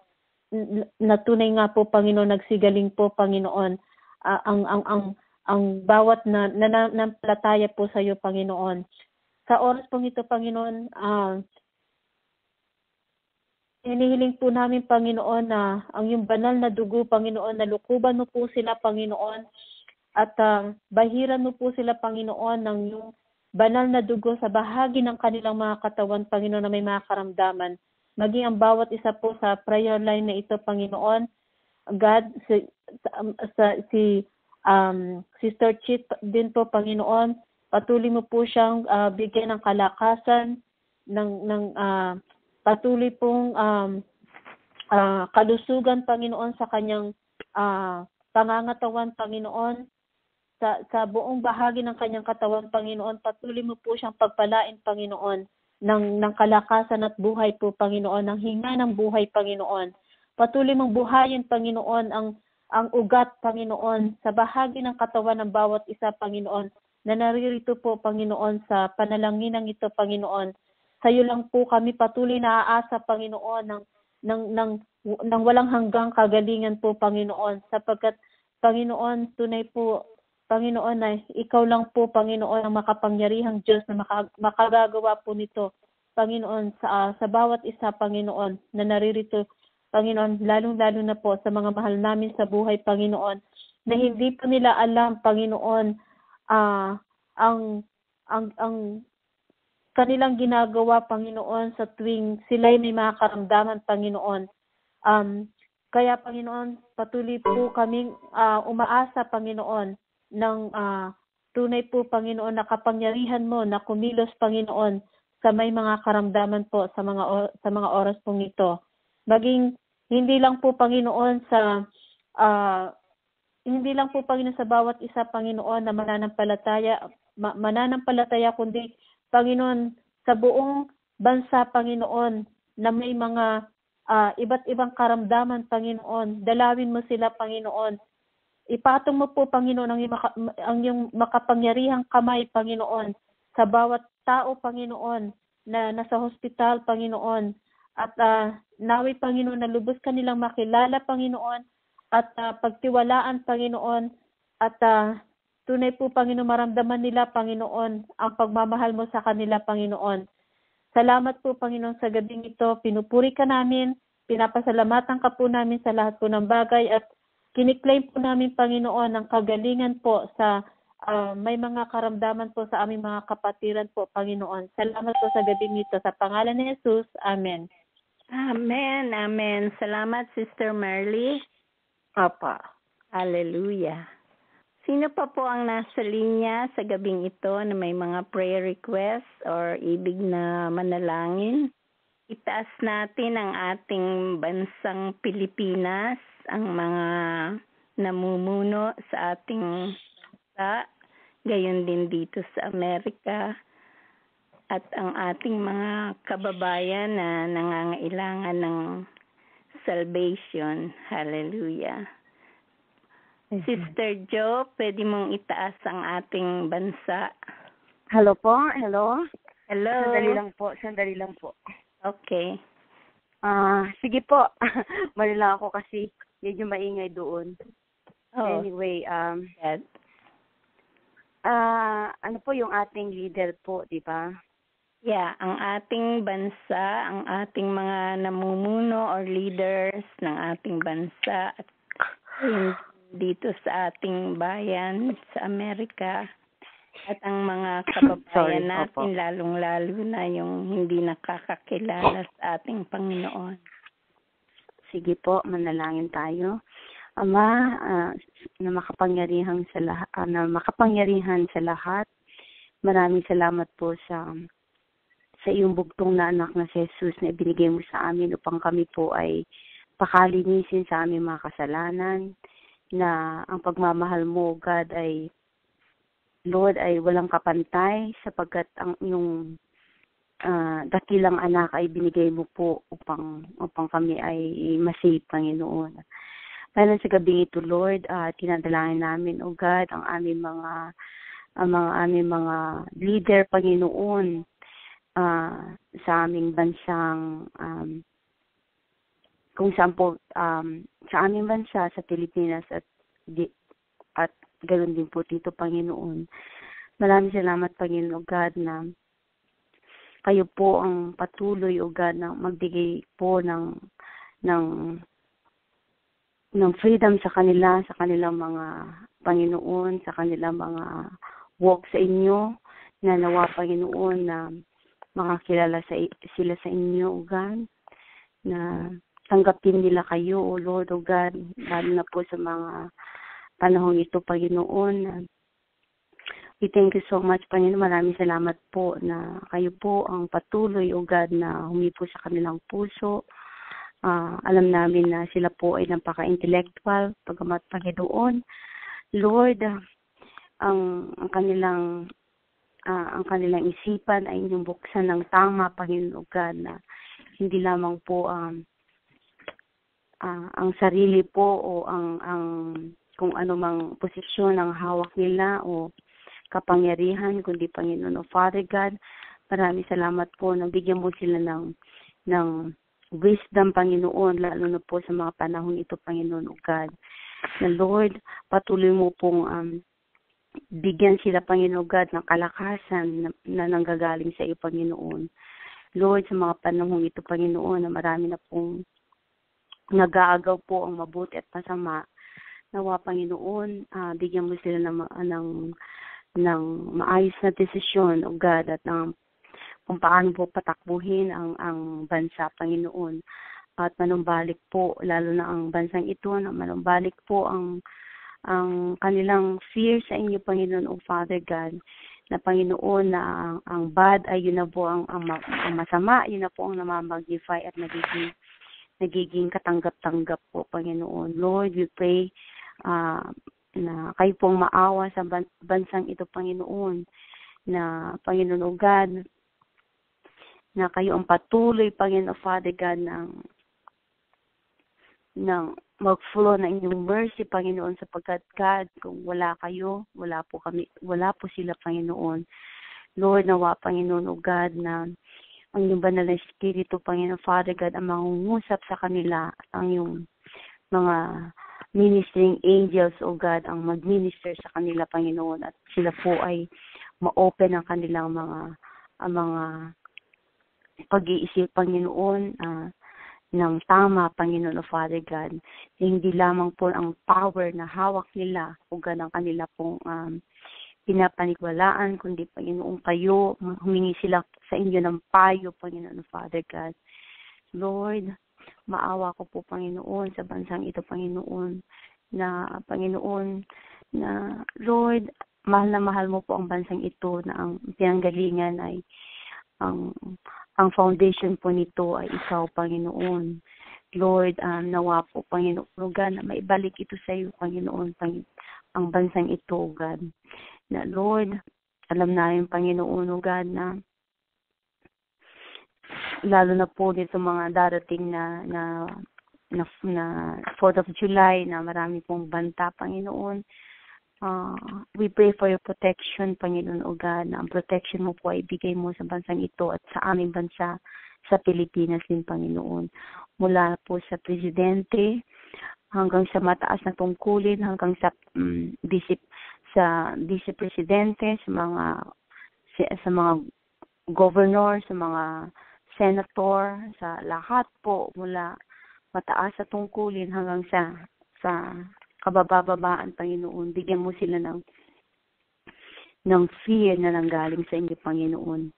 G: Na tunay nga po, Panginoon, nagsigaling po, Panginoon, ang bawat na nampalataya po sa iyo, Panginoon. Sa oras pong ito, Panginoon, hinihiling po namin, Panginoon, na ang iyong banal na dugo, Panginoon, na lukuban mo po sila, Panginoon, at bahiran mo po sila, Panginoon, ng iyong banal na dugo sa bahagi ng kanilang mga katawan, Panginoon, na may mga karamdaman. Maging ang bawat isa po sa prayer line na ito, Panginoon, God, si Sister Chit din po, Panginoon, patuloy mo po siyang bigyan ng kalakasan, patuloy pong kalusugan, Panginoon, sa kanyang pangangatawan, Panginoon, sa buong bahagi ng kanyang katawan, Panginoon. Patuloy mo po siyang pagpalain, Panginoon, ng kalakasan at buhay po, Panginoon, ng hinga ng buhay, Panginoon. Patuloy mong buhayin, Panginoon, ang ugat, Panginoon, sa bahagi ng katawan ng bawat isa, Panginoon, na naririto po, Panginoon, sa panalanginang ito, Panginoon. Sa iyo lang po kami patuloy na aasa, Panginoon, ng walang hanggang kagalingan po, Panginoon, sapagkat, Panginoon, tunay po, Panginoon, na ikaw lang po, Panginoon, ang makapangyarihang Diyos na makagagawa po nito, Panginoon, sa bawat isa, Panginoon, na naririto, Panginoon, lalong-lalo na po sa mga mahal namin sa buhay, Panginoon, na hindi po nila alam, Panginoon, ang kanilang ginagawa, Panginoon, sa tuwing sila'y may mga karamdaman, Panginoon. Kaya, Panginoon, patuloy po kaming umaasa, Panginoon, ng tunay po, Panginoon, na kapangyarihan mo na kumilos, Panginoon, sa may mga karamdaman po sa mga oras pong ito. Maging hindi lang po, Panginoon, sa bawat isa, Panginoon, na mananampalataya, kundi, Panginoon, sa buong bansa, Panginoon, na may mga iba't ibang karamdaman, Panginoon. Dalawin mo sila, Panginoon. Ipatong mo po, Panginoon, ang iyong makapangyarihang kamay, Panginoon, sa bawat tao, Panginoon, na nasa hospital, Panginoon. At naway, Panginoon, na lubos kanilang makilala, Panginoon, at pagtiwalaan, Panginoon, at tunay po, Panginoon, maramdaman nila, Panginoon, ang pagmamahal mo sa kanila, Panginoon. Salamat po, Panginoon, sa gabing ito. Pinupuri ka namin, pinapasalamatan ka po namin sa lahat po ng bagay, at kiniklaim po namin, Panginoon, ang kagalingan po sa may mga karamdaman po sa aming mga kapatiran po, Panginoon. Salamat po sa gabing ito. Sa pangalan ni Jesus, Amen.
B: Amen, amen. Salamat, Sister Merly.
G: Apa.
B: Hallelujah. Sino pa po ang nasa linya sa gabing ito na may mga prayer requests or ibig na manalangin? Itaas natin ang ating bansang Pilipinas, ang mga namumuno sa ating bansa, gayon din dito sa Amerika, at ang ating mga kababayan na nangangailangan ng salvation. Hallelujah. Sister Jo, pwede mong itaas ang ating bansa.
H: Hello po, hello.
B: Hello.
H: Sandali lang po.
B: Okay.
H: Sige po. Mali lang ako kasi medyo maingay doon.
B: Oh.
H: Anyway,
B: Dad.
H: ano po yung ating leader po, di ba?
B: Yeah, ang ating bansa, ang ating mga namumuno or leaders ng ating bansa at dito sa ating bayan sa Amerika, At ang mga kababayan
H: Sorry,
B: natin,
H: opo.
B: lalong-lalo na yung hindi nakakakilala sa ating Panginoon.
H: Sige po, manalangin tayo. Ama, na makapangyarihan sa lahat, maraming salamat po sa iyong bugtong na anak na si Jesus na ibinigay mo sa amin upang kami po ay pakalinisin sa aming mga kasalanan, na ang pagmamahal mo, God, ay Lord, ay walang kapantay sapagkat ang iyong dakilang anak ay binigay mo po upang kami ay masave, Panginoon. Lalo sa gabi ito, Lord, tinadalangin namin, O God, ang aming mga leader, Panginoon, sa aming bansang kung saan po sa aming bansa sa Pilipinas at ganoon din po dito, Panginoon. Maraming salamat, Panginoon God, na kayo po ang patuloy, O God, na magbigay po ng freedom sa kanilang mga Panginoon, sa kanilang mga walk sa inyo, na nawa, Panginoon, na makakilala sila sa inyo, O God, na tanggapin nila kayo, O Lord, O God, lalo na po sa mga panahong ito, Panginoon. We thank you so much, Panginoon. Maraming salamat po na kayo po ang patuloy, O God, na humipo sa kanilang puso. Alam namin na sila po ay napaka-intellectual, pagamat, Panginoon. Lord, ang kanilang isipan ay inyong buksan ng tama, Panginoon God, na hindi lamang po ang sarili po o ang kung ano mang posisyon ang hawak nila o kapangyarihan, kundi Panginoon, O Father God, maraming salamat po na bigyan mo sila ng wisdom, Panginoon, lalo na po sa mga panahon ito, Panginoon, O God. Na Lord, patuloy mo pong bigyan sila, Panginoon God, ng kalakasan na nanggagaling sa iyo, Panginoon. Lord, sa mga panahon ito, Panginoon, na marami na pong nag-aagaw po ang mabuti at masama, nawa, Panginoon, bigyan mo sila ng maayos na desisyon, O God, at kung paano po patakbuhin ang bansa, Panginoon. At manumbalik po, lalo na ang bansang ito, na manumbalik po ang kanilang fear sa inyo, Panginoon, O Father God, na Panginoon, na ang bad ay yun na po ang masama, yun na po ang namamagnify at nagiging katanggap-tanggap po, Panginoon. Lord, we pray na kayo pong maawa sa bansang ito, Panginoon, na Panginoon, O God, na kayo ang patuloy, Panginoon, Father God, ng mag-flow na inyong mercy, Panginoon, sapagkat God, kung wala kayo, wala po sila, Panginoon. Lord, nawa, Panginoon, O God, na ang iyong banal na Espiritu, Panginoon, Father God, ang mangungusap sa kanila, at ang iyong mga ministering angels, O God, ang mag-minister sa kanila, Panginoon, at sila po ay ma-open ang kanilang mga pag-iisip, Panginoon, ng tama, Panginoon, O Father God, na hindi lamang po ang power na hawak nila, O God, ang kanila pong pinapanigwalaan, kundi, Panginoon, kayo, humingi sila sa inyo ng payo, Panginoon, O Father God. Lord, maawa ko po, Panginoon, sa bansang ito, Panginoon, na Lord, mahal na mahal mo po ang bansang ito, na ang pinanggalingan ay ang foundation po nito ay ikaw, Panginoon. Lord, nawa po, Panginoon, God, na maibalik ito sa iyo, Panginoon, ang bansang ito, God. Na Lord, alam namin, Panginoon, God, na lalo na po dito mga darating na 4th of July, na marami pong banta, Panginoon. We pray for your protection, Panginoon, O God, na ang protection mo po ay ibigay mo sa bansang ito at sa aming bansa, sa Pilipinas din, Panginoon. Mula po sa Presidente hanggang sa mataas na tungkulin, hanggang sa Vice Presidente, sa mga governor, sa mga senator, sa lahat po, mula mataas sa tungkulin hanggang sa kabababaan, Panginoon. Bigyan mo sila ng fear na nanggaling sa inyo, Panginoon.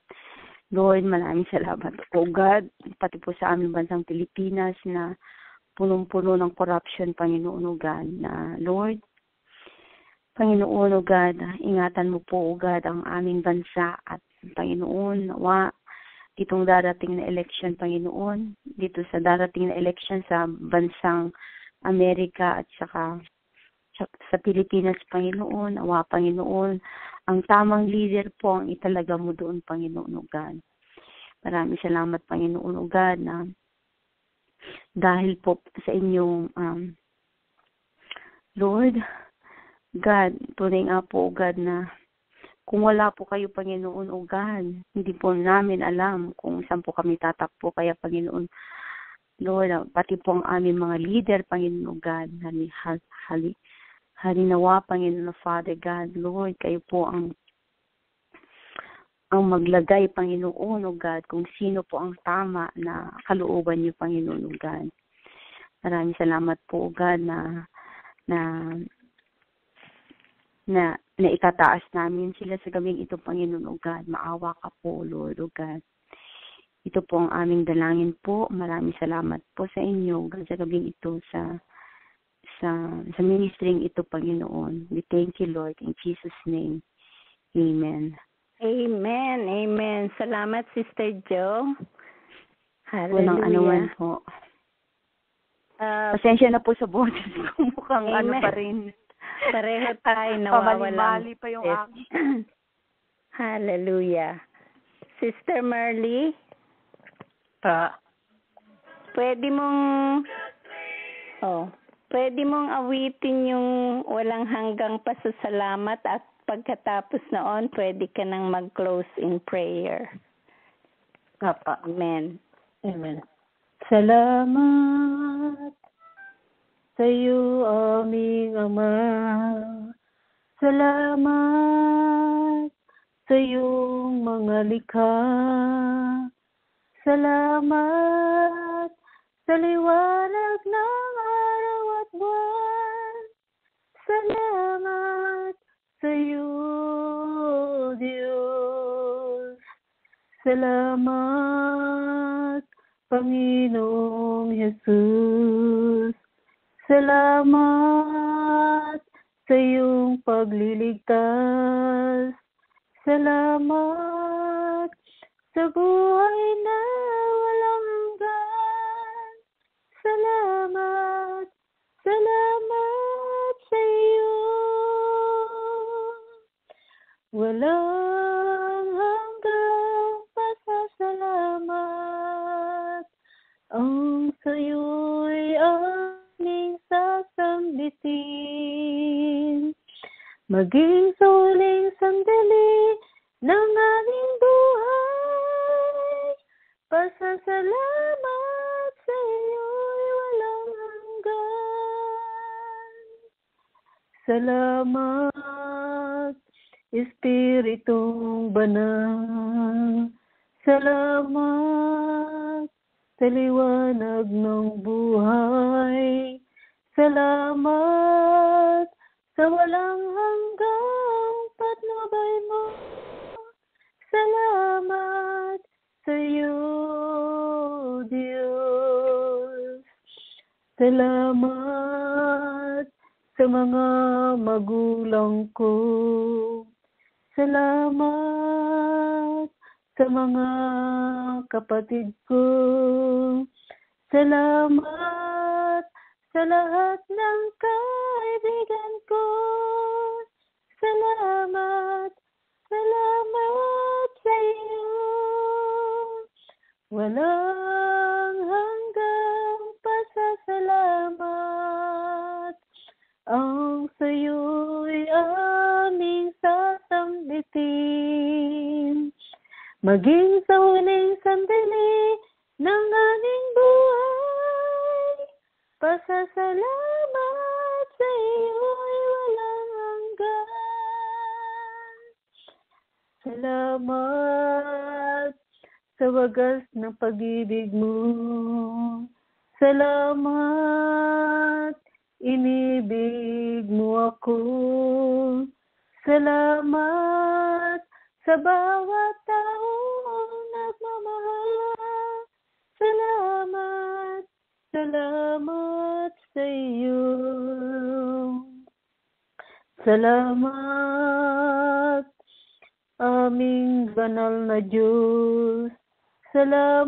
H: Lord, maraming salamat po, God, pati po sa aming bansang Pilipinas na punong-puno ng corruption, Panginoon, O God, na Lord, Panginoon, O God, ingatan mo po, O God, ang aming bansa at Panginoon, nawa, ditong darating na election, Panginoon, dito sa darating na election sa bansang Amerika at saka sa Pilipinas, Panginoon, nawa, Panginoon, ang tamang leader po ang italaga mo doon, Panginoon, O God. Maraming salamat, Panginoon, O God, na dahil po sa inyong Lord, God, tunay nga po, O God, na kung wala po kayo, Panginoon, O God, hindi po namin alam kung saan po kami tatakbo. Kaya, Panginoon, Lord, pati po ang aming mga leader, Panginoon, O God, halinawa, Panginoon, Father God, Lord, kayo po ang maglagay, Panginoon, O God, kung sino po ang tama na kalooban niyo, Panginoon, O God. Maraming salamat po, O God, na itataas namin sila sa gabing ito, Panginoon, O God. Maawa ka po, Lord, O God. Ito po ang aming dalangin po. Maraming salamat po sa inyo, God, sa gabing ito, sa ministering ito, Panginoon. We thank you, Lord, in Jesus' name. Amen.
B: Amen. Amen. Salamat, Sister Jo. Hallelujah.
H: Walang anuman po. Pasensya na po sa boses ko. Mukhang ano pa rin.
B: Pareho tayo nawawalan.
H: Pamali-mali pa yung aking.
B: Hallelujah. Sister Merly? Pwede mong awitin yung walang hanggang pasasalamat at pagkatapos noon, pwede ka nang mag-close in prayer.
G: Papa.
B: Amen.
G: Amen. Salamat sa iyo, aming Ama. Salamat sa iyong mga likha. Salamat sa liwanag ng araw at buwan. Salamat sa iyo, Diyos. Salamat, Panginoong Jesus. Salamat sa iyong pagliligtas. Salamat sa buhay na walang hanggan. Salamat, salamat sa iyo. Walang hanggang pasasalamat. Ang sa'yo'y aming sasambitin. Maging sa huling sandali ng aming buhay. Pasasalamat sa iyo'y walang hanggan. Salamat, Espiritong Banal. Salamat sa liwanag ng buhay. Salamat sa walang hanggang patnubay mo. Salamat sa iyo, Diyos. Salamat sa mga magulang ko. Salamat sa mga kapatid ko. Salamat sa lahat ng kaibigan ko. Salamat, salamat sa iyo. Walang hanggang pasasalamat. Ang sa'yo'y aming sasambitin. Maging sa huling sandali ng aming buhay. Pasasalamat sa iyo'y walang hanggan. Salamat sa wagas ng pag-ibig mo. Salamat, inibig mo ako. Salamat sa bawat taong nagmamahal. Salamat, salamat sa iyo. Salamat, aming banal na Diyos. Salamat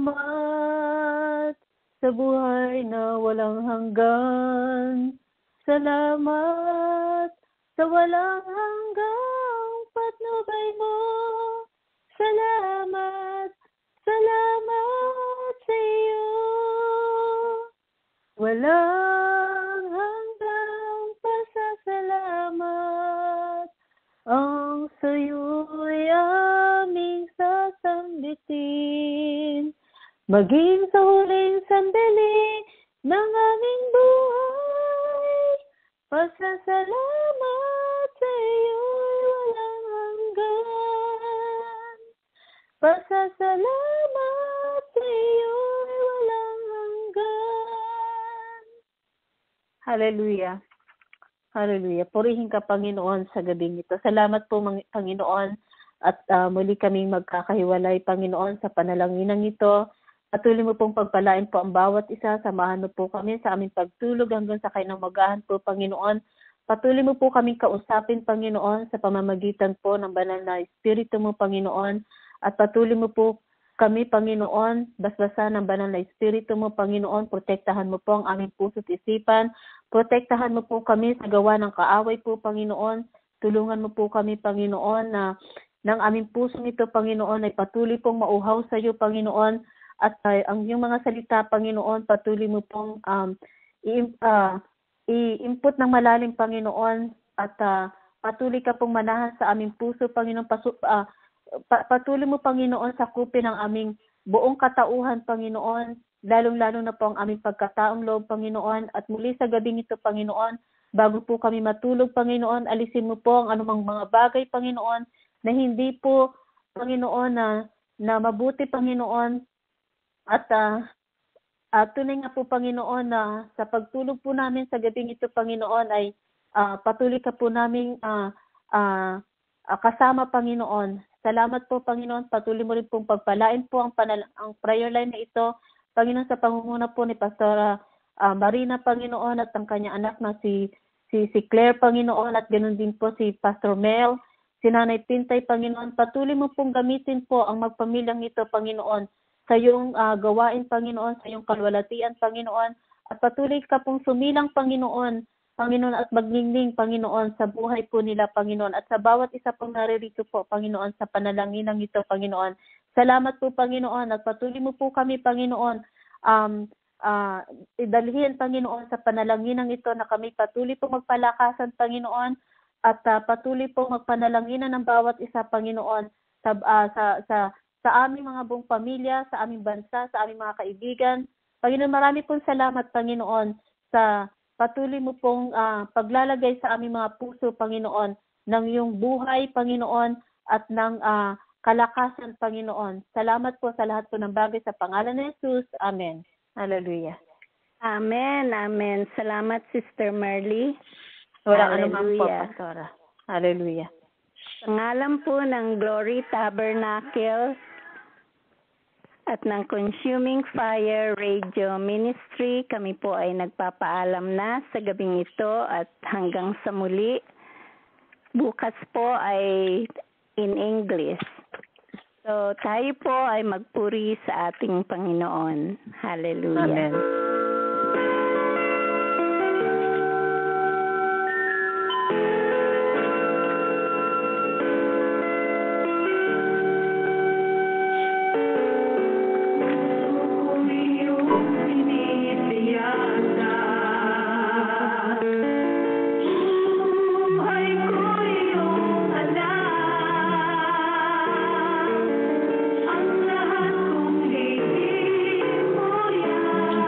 G: sa buhay na walang hanggan. Salamat sa walang hanggang patnubay mo. Salamat, salamat sa iyo. Walang hanggang pasasalamat ang sa'yo'y aming sasambitin. Maging sa huling sandali ng aming buhay, pasasalamat sa iyo'y walang hanggan. Pasasalamat sa iyo'y walang hanggan. Hallelujah. Hallelujah. Purihin ka, Panginoon, sa gabing ito. Salamat po, Panginoon, at muli kaming magkakahiwalay, Panginoon, sa panalanginang ito. Patuloy mo pong pagpalain po ang bawat isa. Samahan mo po kami sa aming pagtulog hanggang sa kainamagahan po, Panginoon. Patuloy mo po kaming kausapin, Panginoon, sa pamamagitan po ng banal na Espiritu mo, Panginoon. At patuloy mo po kami, Panginoon, basbasan ng banal na Espiritu mo, Panginoon. Protektahan mo po ang aming puso't isipan. Protektahan mo po kami sa gawa ng kaaway po, Panginoon. Tulungan mo po kami, Panginoon, na ng aming pusong ito, Panginoon, ay patuloy pong mauhaw sa iyo, Panginoon. At ang iyong mga salita, Panginoon, patuloy mo pong i-input ng malalim, Panginoon, at patuloy ka pong manahan sa aming puso, Panginoon. Patuloy mo, Panginoon, sakupin ang aming buong katauhan, Panginoon, lalong-lalo na po ang aming pagkataong loob, Panginoon. At muli sa gabing ito, Panginoon, bago po kami matulog, Panginoon, alisin mo po ang anumang mga bagay, Panginoon, na hindi po, Panginoon, na mabuti, Panginoon. At tunay nga po, Panginoon, na sa pagtulog po namin sa gabing ito, Panginoon, ay patuloy ka po namin kasama, Panginoon. Salamat po, Panginoon. Patuloy mo rin pong pagpalain po ang prayer line na ito, Panginoon, sa pangunguna po ni Pastora Marina, Panginoon, at ang kanyang anak na si Claire, Panginoon, at ganoon din po si Pastor Mel, si Nanay Pintay, Panginoon. Patuloy mo pong gamitin po ang magpamilyang ito, Panginoon, sa iyong gawain, Panginoon, sa iyong kalwalatian, Panginoon, at patuloy ka pong sumilang, Panginoon, at magningning, Panginoon, sa buhay po nila, Panginoon, at sa bawat isa pong naririto po, Panginoon, sa panalanginang ito, Panginoon. Salamat po, Panginoon, at patuloy mo po kami, Panginoon, idalhin, Panginoon, sa panalanginang ito na kami patuloy po magpalakasan, Panginoon, at patuloy po magpanalanginan ng bawat isa, Panginoon, sa aming mga buong pamilya, sa aming bansa, sa aming mga kaibigan. Panginoon, marami pong salamat, Panginoon, sa patuloy mo pong paglalagay sa aming mga puso, Panginoon, ng iyong buhay, Panginoon, at ng kalakasan, Panginoon. Salamat po sa lahat po ng bagay sa pangalan ni Jesus. Amen. Hallelujah.
B: Amen. Amen. Salamat, Sister Marley.
G: Walang anuman po, Pastora. Hallelujah.
B: Sa ngalan po ng Glory Tabernacle at ng Consuming Fire Radio Ministry, kami po ay nagpapaalam na sa gabing ito at hanggang sa muli. Bukas po ay in English. So tayo po ay magpuri sa ating Panginoon. Hallelujah.
G: Amen.
A: Ang lahat kong higit mo yan.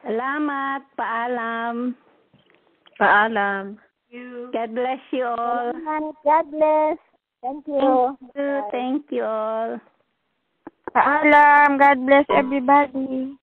B: Salamat. Paalam.
G: Paalam.
B: God bless you all.
F: God bless. Thank you.
B: Thank you all.
C: Paalam. God bless everybody.